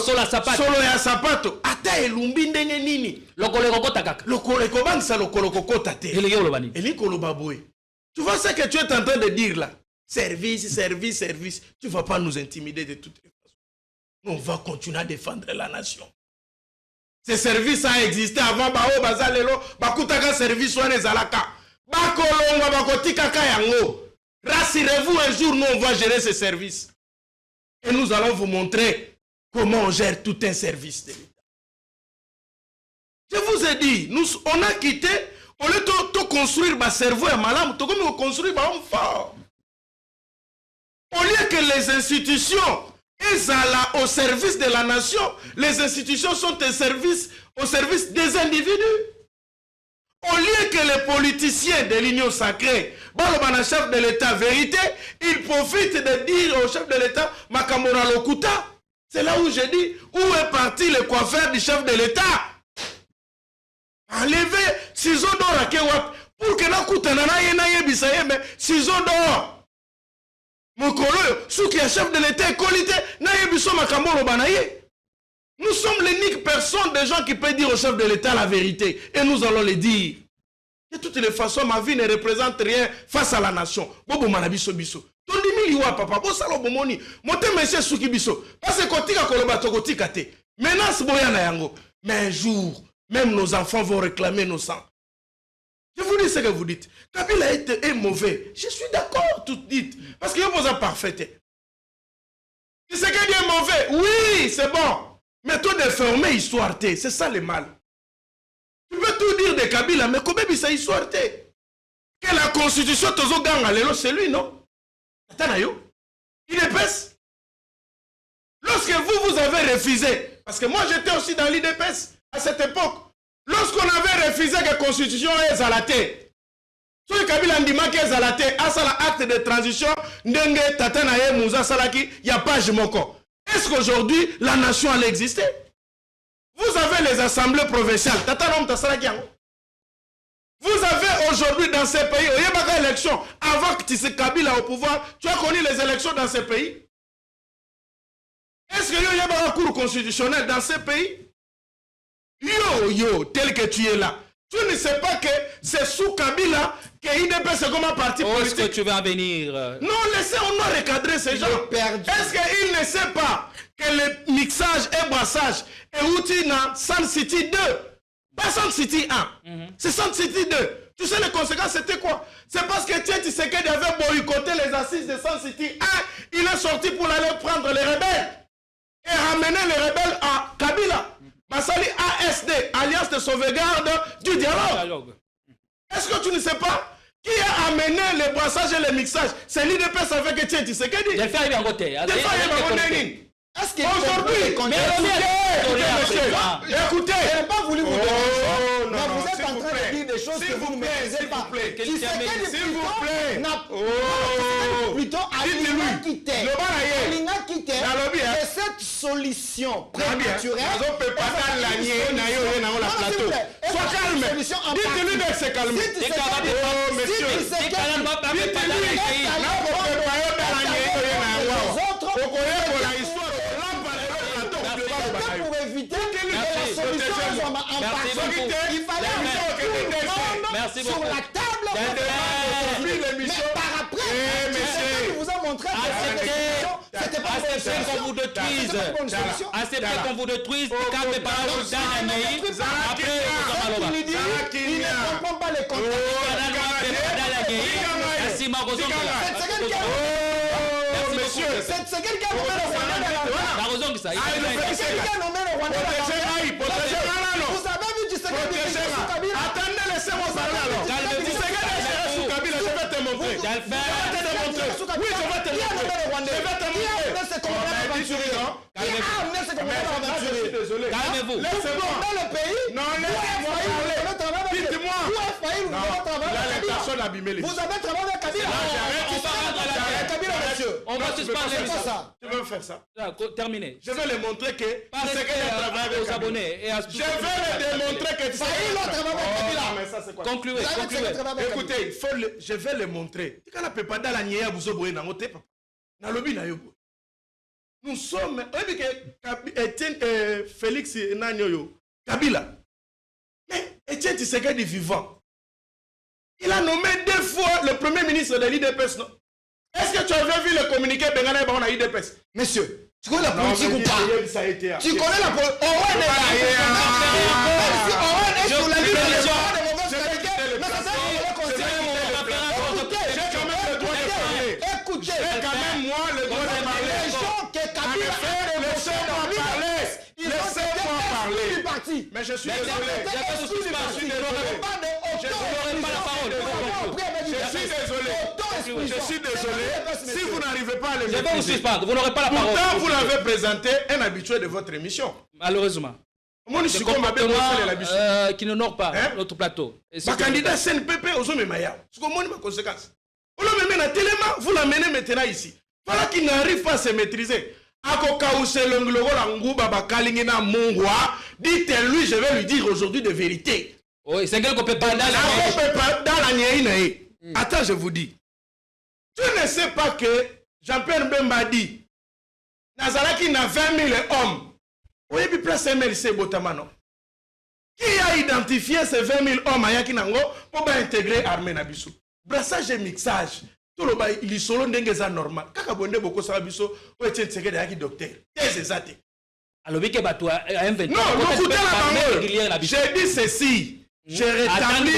solo ya sapato ata elumbi ndenge nini lokolo kokota kaka. Lokolo ekobangisa lokolo kokota te. Elikolo baboy. Tu vois ce que tu es en train de dire là? Service. Tu ne vas pas nous intimider de toutes les façons. Nous, on va continuer à défendre la nation. Ces services ont existé avant. Service rassurez-vous, un jour, nous, on va gérer ces services. Et nous allons vous montrer comment on gère tout un service de l'État. Je vous ai dit, on a quitté, au lieu de construire ma cerveau et ma lame, on construit ma homme fort. Au lieu que les institutions soient au service de la nation, les institutions sont au service des individus. Au lieu que les politiciens de l'Union sacrée, le chef de l'État vérité, ils profitent de dire au chef de l'État, Makamora Lokuta. C'est là où j'ai dit, où est parti le coiffeur du chef de l'État? Enlever ciseaux d'or à Kewap pour que na kutanana yenaye bisaye, ciseaux d'or. Mon collègue, ceux qui est chef de l'État, nous sommes l'unique personne des gens qui peut dire au chef de l'État la vérité. Et nous allons le dire. De toutes les façons, ma vie ne représente rien face à la nation. Bobo manabiso biso. Tondi miliwa papa, bo salo bomoni. Mote monsieur suki biso. Parce que kotika koloba tokotika te. Menace boyana yango. Mais un jour, même nos enfants vont réclamer nos sangs. Je vous dis ce que vous dites. Kabila est mauvais. Je suis d'accord, tout dites. Parce qu'il y a besoin de parfaité. Si c'est qu'il est mauvais, oui, c'est bon. Mais toi, déformer histoire, c'est ça le mal. Tu peux tout dire de Kabila, mais comment c'est histoire? Que la constitution, c'est lui, non? Il épaisse. Lorsque vous avez refusé, parce que moi j'étais aussi dans l'IDPS à cette époque, lorsqu'on avait refusé que la constitution est à la tête, si Kabila ndima qui est à la tête, à l'acte de transition, ndenge tatana ye mouza salaki, il n'y a pas jimoko. Est-ce qu'aujourd'hui la nation allait exister? Vous avez les assemblées provinciales. Vous avez aujourd'hui dans ces pays, il y a pas d'élection. Avant que tu Kabila au pouvoir, tu as connu les élections dans ces pays? Est-ce qu'il y a un cours constitutionnel dans ces pays? Yo, tel que tu es là. Tu ne sais pas que c'est sous Kabila que IDPS est comme un parti politique. Est-ce que tu veux en venir? Non, laissez-on recadrer ces gens. Est-ce qu'il ne sait pas que le mixage et brassage est outil dans Sun City 2? Pas Sun City 1. C'est Sun City 2. Tu sais les conséquences, c'était quoi? C'est parce que Tiens Tshisekedi avait boycotté les assises de Sun City 1. Il est sorti pour aller prendre les rebelles et ramener les rebelles à Kabila. Basali ASD, Alliance de sauvegarde du dialogue. Est-ce que tu ne sais pas qui a amené les brassages et les mixages? C'est l'IDPS avec Tiens Tshisekedi. Il fait bien côté. Est-ce que aujourd'hui, écoutez, je n'ai pas voulu vous donner non, vous êtes en vous train plaît. de dire des choses que vous ne maîtrisez pas. S'il vous plaît. Plutôt Alinga Kité. Alinga Kité. Et cette solution prématurée. Sois calme. Dites-lui de se calmer. Pour éviter que la solution soit imparfaite, il fallait Merci sur la table. Mais par après, vous a montré que c'était pas une solution. Qu'on vous détruise. Acceptez qu'on vous détruise. Quand les parents vous donnent après, il ne comprend pas les contextes. C'est quelqu'un qui a nommé le Rwanda dans la vous avez vu Tshisekedi sous Kabila? Attendez, laissez-moi parler alors. Sous Kabila, je vais te montrer. Oui, je vais te montrer. Je vais te montrer. Désolé. Calmez-vous. Laissez-moi. Dans le pays, non, laissez-moi parler. Dites-moi. Personne abîmé les vous avez travaillé avec Kabila. On va suspendre l'émission. Tu veux faire ça? Terminé. Je vais les montrer que aux abonnés et à je vais les démontrer que tu sais. Mais ça c'est quoi? Concluez. Écoutez, je vais les montrer. Nous sommes Félix Nanyoyo Kabila. Mais Etienne Tshisekedi vivant. Il a nommé 2 fois le premier ministre de l'IDPS. Est-ce que tu avais vu le communiqué Bengana Baron à l'IDPS? Monsieur, tu connais la politique ou pas? Tu connais la politique? Owen est écoutez, j'ai quand même moi le droit de parler. Les gens que Kabila laissez-moi parler. Mais je suis désolé. Je suis désolé. Si vous n'arrivez pas à le je vais vous suspendre. Vous n'aurez pas la parole. Pourtant, vous l'avez présenté un habitué de votre émission. Malheureusement. Qui n'honore pas notre plateau. Ma candidat CNPP aux hommes Maya. Ce qu'on montre ma conséquence. On le met à Téléma, vous l'amenez maintenant ici. Voilà qu'il n'arrive pas à se maîtriser. Dites-lui, je vais lui dire aujourd'hui de vérité. Oui, c'est quelque peu pas Attends, je vous dis. Tu ne sais pas que Jean-Pierre Bemba dit Nazaraki n'a 20 000 hommes. Oui, puis place MLC Botamano. Qui a identifié ces 20 000 hommes à Yakinango pour intégrer l'armée Nabiso? Brassage et mixage. Tout le monde, il est solo n'engagé normal. Kaka bonde beaucoup ça Nabiso, ou est-il secret de docteur? Qu'est-ce que c'est? Alors, oui, que Batoua a inventé. Non, j'ai dit ceci. J'ai rétabli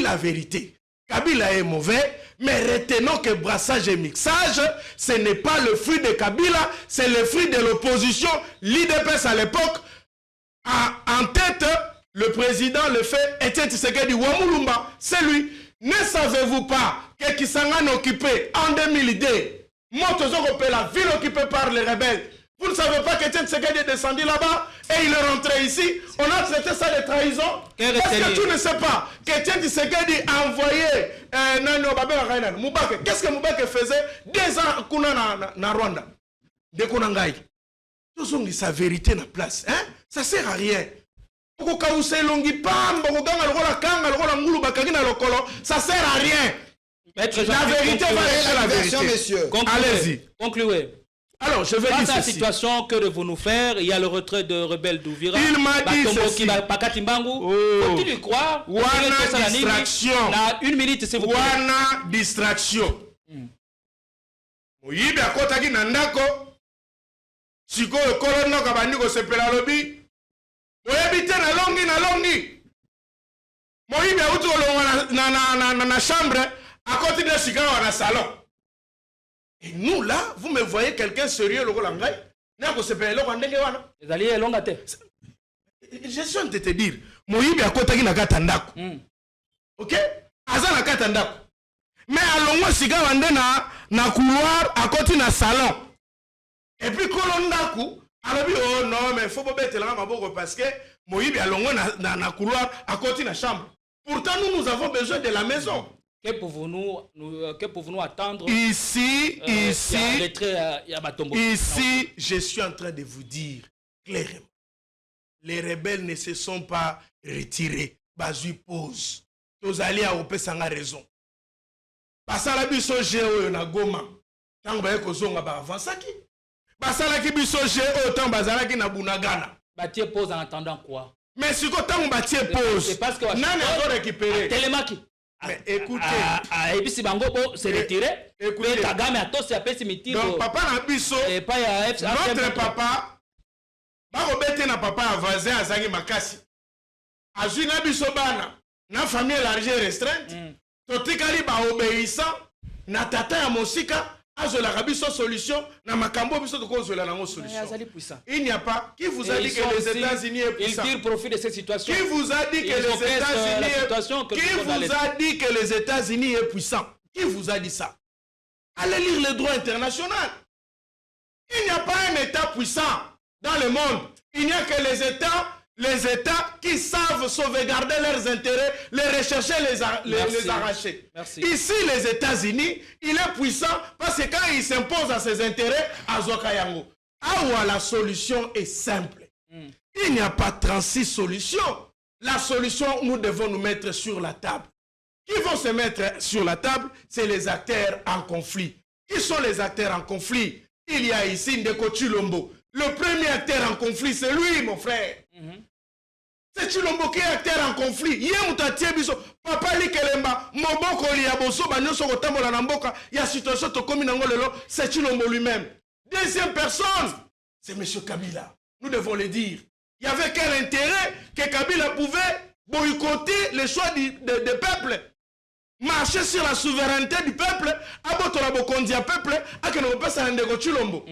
la vérité. Kabila est mauvais, mais retenons que brassage et mixage, ce n'est pas le fruit de Kabila, c'est le fruit de l'opposition. L'IDPS à l'époque, en tête, le président le fait, Etienne Tshisekedi Wamulumba, c'est lui. Ne savez-vous pas que Kisangani occupé en 2002, Motozoko, la ville occupée par les rebelles? Vous ne savez pas qu'Etienne Tshisekedi est descendu là-bas et il est rentré ici? On a traité ça de trahison. Est-ce que tu ne sais pas qu'Etienne Tshisekedi a envoyé Moubake? Qu'est-ce que Moubake faisait 2 ans na Rwanda? De Konangai. Tous ont dit sa vérité na place. Hein? Ça ne sert à rien. Ça sert à rien. La vérité va être la vérité. Monsieur. Allez-y. Concluez. Alors, je vais dire ceci. Dans ceci. situation, que devons-nous faire? Il y a le retrait de rebelles d'Ouvira. Il m'a dit ceci. Faut-il y croire? Wana distraction. Une minute, s'il vous plaît. Wana distraction. Moyibi akotaki na ndako. Sikoyo kolona kabandi ko sepela lobi. Moyebi te na longi. Moyibi autu kolonga na chambre. Akoti de sikawa na salon. Et nous là, vous me voyez quelqu'un sérieux le Rolangai. Je suis en train de te dire, Moyibi a kotaki na katandako. Ok? Aza na katandako. Mais alongo siga wande na couloir à côté na salon. Et puis kolondaku, alobi oh non mais faut pas bête la maboko parce que Moyibi alongo na couloir à côté na chambre. Pourtant nous avons besoin de la maison. Que pouvons-nous attendre? Ici, je suis en train de vous dire clairement. Les rebelles ne se sont pas retirés. Bazui pose. Tous alliés à Opesanga raison. Basala biso géo na goma. Tango baye kozonga ba avansaki. Basala ki biso géo tango bazala ki na bunagana. Batie pose en attendant quoi? Mais si ko tango batie pose. C'est parce que nani a récupéré. Télémaki. Mais écoutez. Et puis si Bango s'est retiré. Écoutez. Kagame a tous appelé Simiti. Donc papa na biso. Et pas ya FC. Notre papa. Bako bete na papa avancé à Zangi Makasi. Azui na biso bana. Na famille largeur restreinte. Totikali ba obéissant. Na tata ya mosika. Azo la rabiso solution. Na makambo biso toko zo la nango solution. Il n'y a pas. Qui vous a dit que les États-Unis est puissant? Ils tirent profit de cette situation. Qui vous a dit que les États-Unis Qui vous a dit que les États-Unis est puissant? Qui vous a dit ça? Allez lire le droit international. Il n'y a pas un État puissant dans le monde. Il n'y a que les États qui savent sauvegarder leurs intérêts, les rechercher, les arracher. Merci. Ici, les États-Unis, il est puissant parce que quand il s'impose à ses intérêts, à Zokayango. La solution est simple. Il n'y a pas 36 solutions. La solution, nous devons nous mettre sur la table. Qui vont se mettre sur la table? C'est les acteurs en conflit. Qui sont les acteurs en conflit? Il y a ici Ndeko Chilombo. Le premier acteur en conflit, c'est lui, mon frère. C'est Chilombo qui est acteur en conflit. Papa Likelemba, Moboko Liaboso, Banyoso Kotambola Namboka, il y a situation Tokomi Nangolelo, c'est Chilombo lui-même. Deuxième personne, c'est M. Kabila. Nous devons le dire. Il y avait quel intérêt que Kabila pouvait boycotter les choix du peuple, marcher sur la souveraineté du peuple, aboto la bokondi à peuple, à que nous passe à Ndeko Chilombo.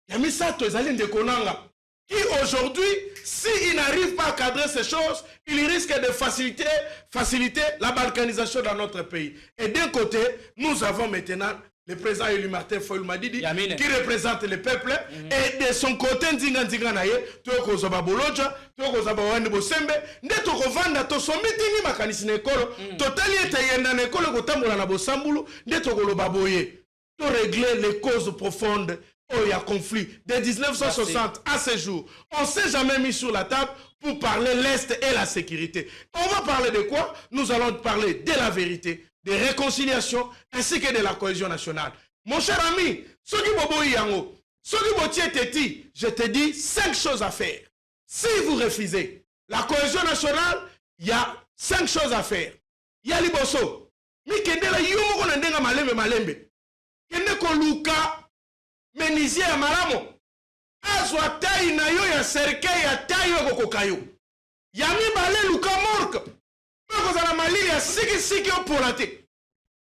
Yami Sato ezali Ndeko Nanga, qui aujourd'hui, s'il n'arrive pas à cadrer ces choses, il risque de faciliter la balkanisation dans notre pays. Et d'un côté, nous avons maintenant le président Eli Martin Fayulu Madidi, qui représente le peuple, et de son côté, Nzinga Naye, Toko Zababoloja, Toko Zabawande Bosembe, Netoko Vanda, Tosomitini Makanisi Nekolo, Totali Etayenda Nekolo, Kotambola na Bosambulu, Netoko Lobaboye, pour régler les causes profondes. Oh, il y a conflit. De 1960 à ce jour, on ne s'est jamais mis sur la table pour parler l'Est et la sécurité. On va parler de quoi? Nous allons parler de la vérité, de réconciliation, ainsi que de la cohésion nationale. Mon cher ami, je te dis 5 choses à faire. Si vous refusez la cohésion nationale, il y a 5 choses à faire. Il y a Liboso. Mikendela yumo ndenga malembe. Kende ko luka menisier ya malamo. Azwa tai na yo ya cercueil ya tai yo kokokayo. Yami bale luka morgue. Peko za la mali ya siki opolate.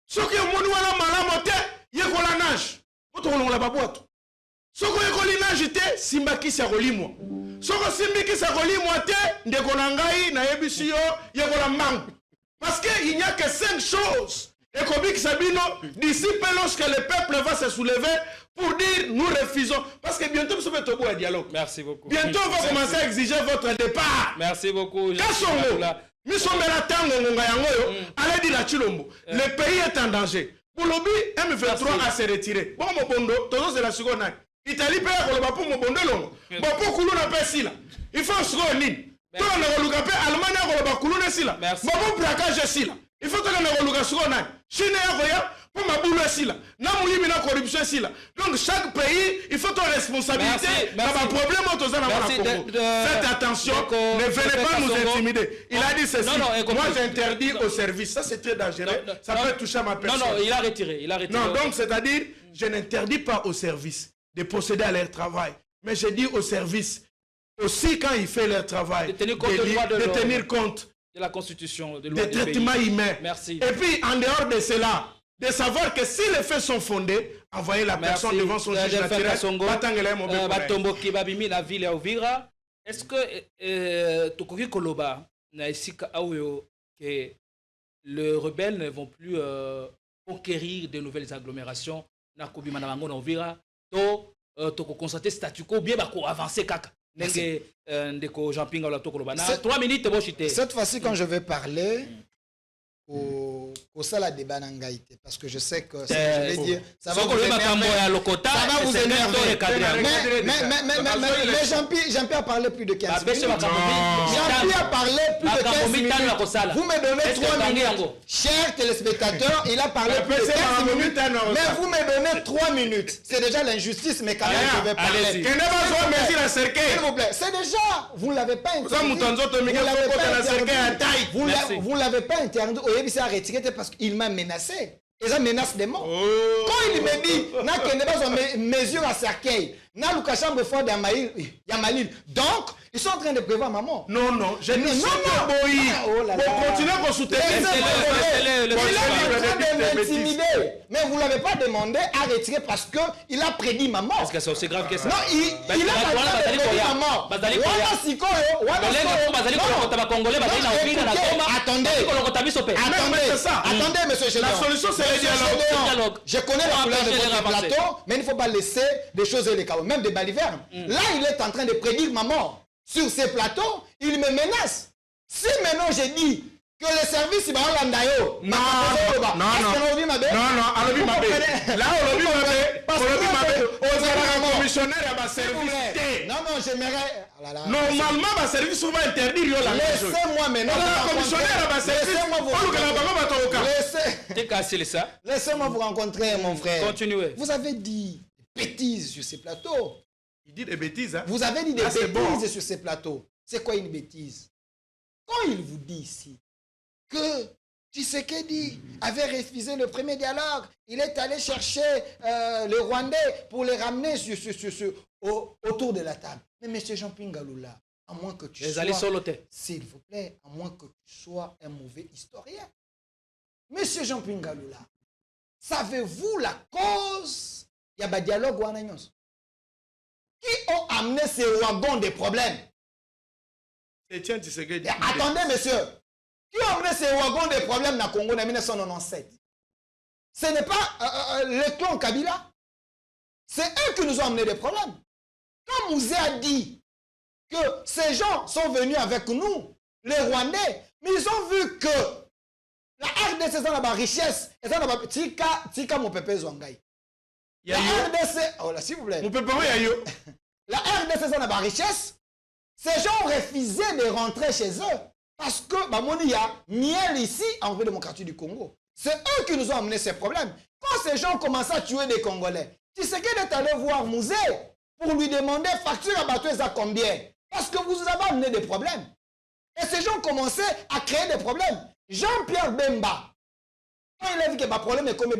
Soki omoni wala malamo te, yekola nage. Oto kolongola babwato. Soko yekoli nage te, simbakisi ya kolimwa. Soko simbikisi ya kolimwa te, ndeko na ngai na yebisi yo yekola mangu. Parce qu'il n'y a que 5 choses. Et Kobik Sabino, d'ici lorsque le peuple va se soulever pour dire nous refusons. Parce que bientôt nous sommes au bout à dialogue. Merci beaucoup. Bientôt on va commencer à exiger votre départ. Merci beaucoup. Nous sommes là tango ngayangoyo. Allez dire à Chilombo. Le pays est en danger. Pour l'obi, M23 a se retiré. Bon mon bondo, todos de la seconde. Italie paye pour le bapo mon bondo longo. Bapo koulou na paye sila. Il faut se reunir. Tout le monde regarde Allemagne pour le bapo koulou na sila. Bapo plaquage sila. Il faut que nous regardions Chine ya Pour ma boule ici là. Na mouli na corruption ici là. Donc chaque pays, il faut une responsabilité. Dans un problème faites attention, ne venez pas nous intimider. Il a dit ceci. Moi j'interdis au service. Ça c'est très dangereux. Ça peut toucher à ma personne. Non, il a retiré. Non, donc c'est-à-dire, je n'interdis pas au service de procéder à leur travail. Mais je dis au service aussi quand il fait leur travail, de tenir compte de la Constitution, des traitements humains. Merci. Et puis en dehors de cela, de savoir que si les faits sont fondés, envoyer la personne devant son juge naturel. Est-ce que Tokoki Koloba que les rebelles ne vont plus conquérir de nouvelles agglomérations na Kobima na bango na Uvira to constater statu quo bien avancer kaka. Cette fois-ci, quand je vais parler au Sala débat n'angaïté, parce que je sais que je vais dire, ça va vous énerver. Mais Jean-Pierre a parlé plus de 15 minutes. Jean-Pierre a parlé plus de 15 minutes. Vous me donnez 3 minutes. Chers téléspectateurs, il a parlé plus de 15 minutes. Mais vous me donnez 3 minutes. C'est déjà l'injustice, mais quand même, je vais parler. S'il vous plaît, c'est déjà, vous ne l'avez pas interdit. Vous ne l'avez pas interdit. Il s'est retiré parce qu'il m'a menacé. Et ça menace des morts. Quand il me dit, n'a qu'il n'est pas en mesure à cercueil, n'a Lukashambo fort Yamalil. Donc, ils sont en train de prévoir ma mort. Non, je ne sais pas. Vous continuez à soutenir. Il est en train de m'intimider. Mais vous ne l'avez pas demandé à retirer parce qu'il a prédit ma mort. Est-ce que c'est aussi grave que ça? Non, il a prédit ma mort. Attendez, monsieur Général. La solution, c'est le dialogue. Je connais la couleur de votre plateau, mais il ne faut pas laisser des choses et les chaos, même des balivernes. Là, il est en train de prédire ma mort. Sur ces plateaux, il me menace. Si maintenant je dis que le service il va en landayo, non, j'aimerais. Normalement, ma service va interdire la laissez-moi maintenant. Laissez-moi vous rencontrer, mon frère. Continuez. Vous avez dit des bêtises sur ces plateaux. Il dit des bêtises, hein? Vous avez dit des bêtises sur ces plateaux. C'est quoi une bêtise? Quand il vous dit ici que Tshisekedi avait refusé le premier dialogue, il est allé chercher les Rwandais pour les ramener autour de la table. Mais M. Jean-Pierre Ngaloula, à moins que tu sois... S'il vous plaît, à moins que tu sois un mauvais historien. M. Jean-Pierre Ngaloula, savez-vous la cause? Il y a un dialogue ou un annonce? Qui ont amené ces wagons des problèmes? Attendez, monsieur. Qui ont amené ces wagons des problèmes dans le Congo en 1997? Ce n'est pas le clan Kabila. C'est eux qui nous ont amené des problèmes. Quand Mouzé a dit que ces gens sont venus avec nous, les Rwandais, mais ils ont vu que la RDC est dans la richesse. Tika mon pépé Zwangai. La RDC, oh là, s'il vous plaît. La RDC est dans la richesse. Ces gens ont refusé de rentrer chez eux parce que il y a miel ici en République démocratique du Congo. C'est eux qui nous ont amené ces problèmes. Quand ces gens ont commencé à tuer des Congolais, tu sais qu'il est allé voir Mouzé pour lui demander facture à batteuse à combien? Parce que vous avez amené des problèmes. Et ces gens ont commencé à créer des problèmes. Jean-Pierre Bemba, quand il a vu que le problème est comme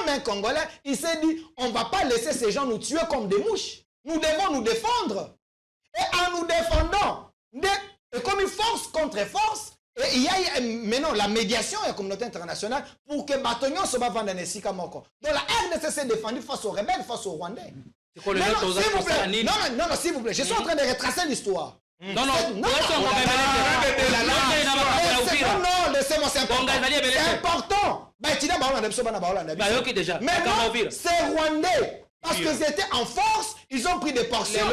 un Congolais, il s'est dit, on ne va pas laisser ces gens nous tuer comme des mouches. Nous devons nous défendre. Et en nous défendant, et comme une force contre force, et il y a maintenant la médiation et la communauté internationale pour que Batognon se vende dans les Sikamoko. Donc la RDC s'est défendue face aux rebelles, face aux Rwandais. S'il vous plaît, non, s'il vous plaît, je suis en train de retracer l'histoire. Non, laissez-moi, c'est important. Maintenant, c'est Rwandais. Parce qu'ils étaient en force, ils ont pris des portions.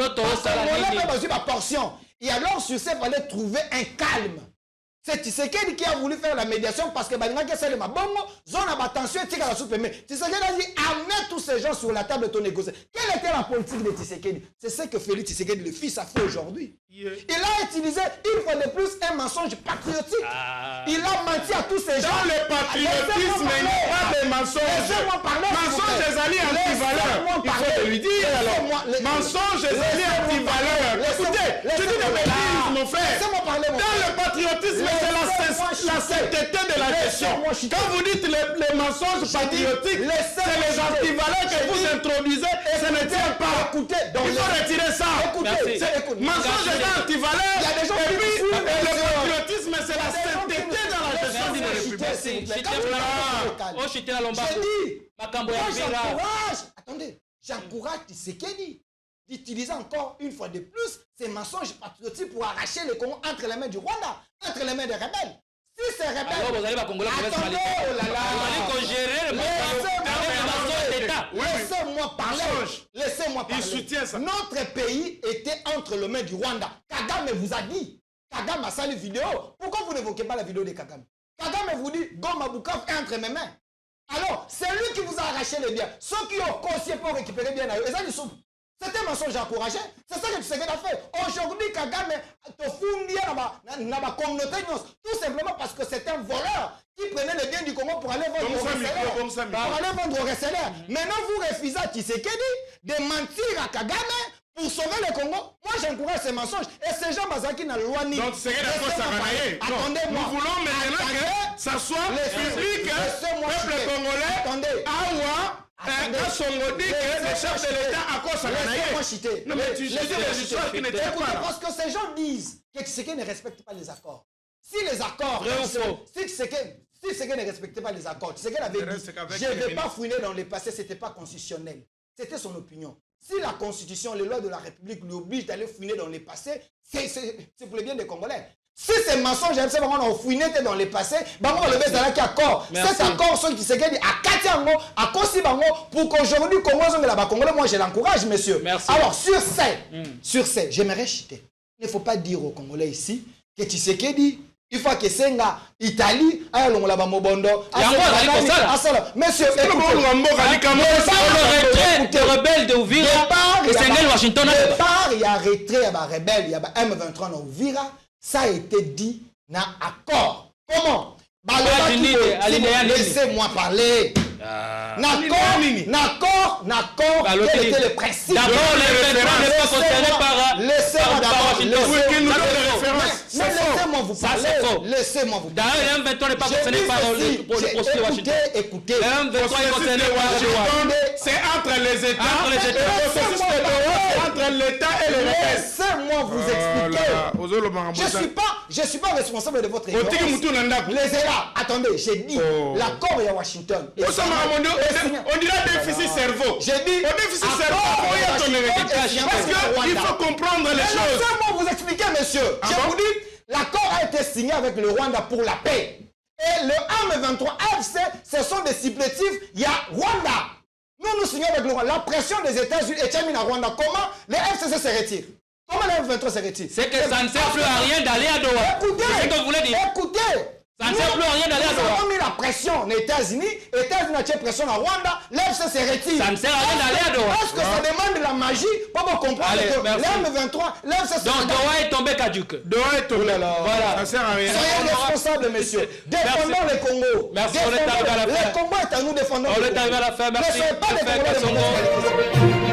Et alors, sur ça, il fallait trouver un calme. C'est Tshisekedi qui a voulu faire la médiation parce que Balingaki c'est le mabongo, zone à tension, tika la soupe. Mais Tshisekedi a dit amenez tous ces gens sur la table de ton négociation. Quelle était la politique de Tshisekedi? C'est ce que Félix Tshisekedi, le fils, a fait aujourd'hui. Il a utilisé une fois de plus un mensonge patriotique. Il a menti à tous ces gens. Dans le patriotisme, il n'y a pas de mensonge. Laissez-moi parler. Mensonge des alliés anti-valeurs. Il faut lui dire alors. Mensonge des alliés anti-valeurs. Écoutez, tu dis des bêtises, mon frère. Laissez-moi parler. Dans le patriotisme, c'est la sainteté de la gestion. Quand vous dites les mensonges patriotiques, c'est les antivaleurs que vous introduisez, ce ne tient pas. Il faut retirer ça. Mensonge et antivaleurs, et puis le patriotisme, c'est la sainteté dans la gestion d'une république. Attendez, j'encourage Tshisekedi d'utiliser encore une fois de plus ces mensonges patriotiques pour arracher le Congo entre les mains du Rwanda, entre les mains des rebelles. Si ces rebelles... Alors vous allez pas Congolais, attendez, oh là là, laissez-moi parler. Laissez-moi parler. Il soutient ça. Notre pays était entre les mains du Rwanda. Kagame vous a dit. Kagame a sali vidéo. Pourquoi vous n'évoquez pas la vidéo de Kagame? Kagame vous dit Goma Bukavu est entre mes mains. Alors, c'est lui qui vous a arraché les biens. Ceux qui ont conseillé pour récupérer bien à eux. Et ça, ils sont... C'est un mensonge encouragé. C'est ça que Tshisekedi a fait. Aujourd'hui, Kagame te fourni dans ma communauté, tout simplement parce que c'est un voleur qui prenait les biens du Congo pour aller vendre au receleur. Maintenant, vous refusez à Tshisekedi de mentir à Kagame pour sauver le Congo. Moi, j'encourage ces mensonges. Et ces gens, Bazaki n'a loi ni. Donc, c'est attendez-moi. Nous voulons maintenant que ça soit public, peuple congolais, Awa. Quand Songo dit que le chef de l'État a quoi ça? Laissez-moi citer. Non, mais tu cites des histoires qui n'étaient pas là. Parce que ces gens disent que Tshisekedi ne respecte pas les accords. Si les accords... Si Tshisekedi ne respectait pas les accords, Tshisekedi avait dit je ne vais pas fouiner dans le passé, ce n'était pas constitutionnel. C'était son opinion. Si la Constitution, les lois de la République lui obligent d'aller fouiner dans le passé, c'est pour le bien des Congolais. Si ces mensonges, on a fouiné dans le passé, on va lever cet accord. Cet accord, ceux qui se gagnent à Katiango, à Kosibango, pour qu'aujourd'hui, Congo, moi je l'encourage, monsieur. Merci. Alors, sur ce, j'aimerais chuter. Il ne faut pas dire aux Congolais ici que Tshisekedi, il faut que c'est en Italie, à Mobondo, monsieur, le retrait des rebelles de Ouvira, et c'est Washington. Il y a retrait, il y a rebelle, il y a M23 dans Ouvira. Ça a été dit dans l'accord. Comment? Laissez-moi parler. N'accord, quel était le principe? D'abord, les M23 n'est pas concerné par Laissez-moi vous parler. Laissez-moi vous parler. D'ailleurs, les M23 n'est pas concerné par le procès de Washington. Écoutez. Les M23 est concerné par Washington. C'est entre les États. Entre l'État et le rebelle. Laissez-moi vous expliquer. Je suis pas responsable de votre ignorance. Les États, attendez, j'ai dit l'accord est à Washington. On dirait déficit cerveau. J'ai dit déficit cerveau. Parce qu'il faut comprendre les choses. Laissez-moi vous expliquer, monsieur. Je vous dis, l'accord a été signé avec le Rwanda pour la paix. Et le M23 AFC, ce sont des supplétifs. Il y a Rwanda. Nous signons avec le Rwanda. La pression des États-Unis est terminée à Rwanda. Comment les FCC se retirent? Comment les M23 se retirent? C'est que ça ne sert plus à rien d'aller à Doha. Écoutez, c'est ce que vous voulez dire. Écoutez. Ça ne sert plus à rien d'aller à Doha. Nous avons mis la pression aux États-Unis. Les États-Unis ont mis pression à Rwanda. L'FC se retire. Ça ne sert à rien d'aller à Doha. Parce que ça demande de la magie pour comprendre que l'M23, l'FC se donc Doha est tombé caduque. Doha est tombé. Voilà. Ça sert à rien. Soyez responsables, messieurs. Défendons le Congo. Merci, on est arrivé à la fin. Le Congo est à nous, défendons. On est arrivé à la fin. Merci. Ne soyez pas des Congolais.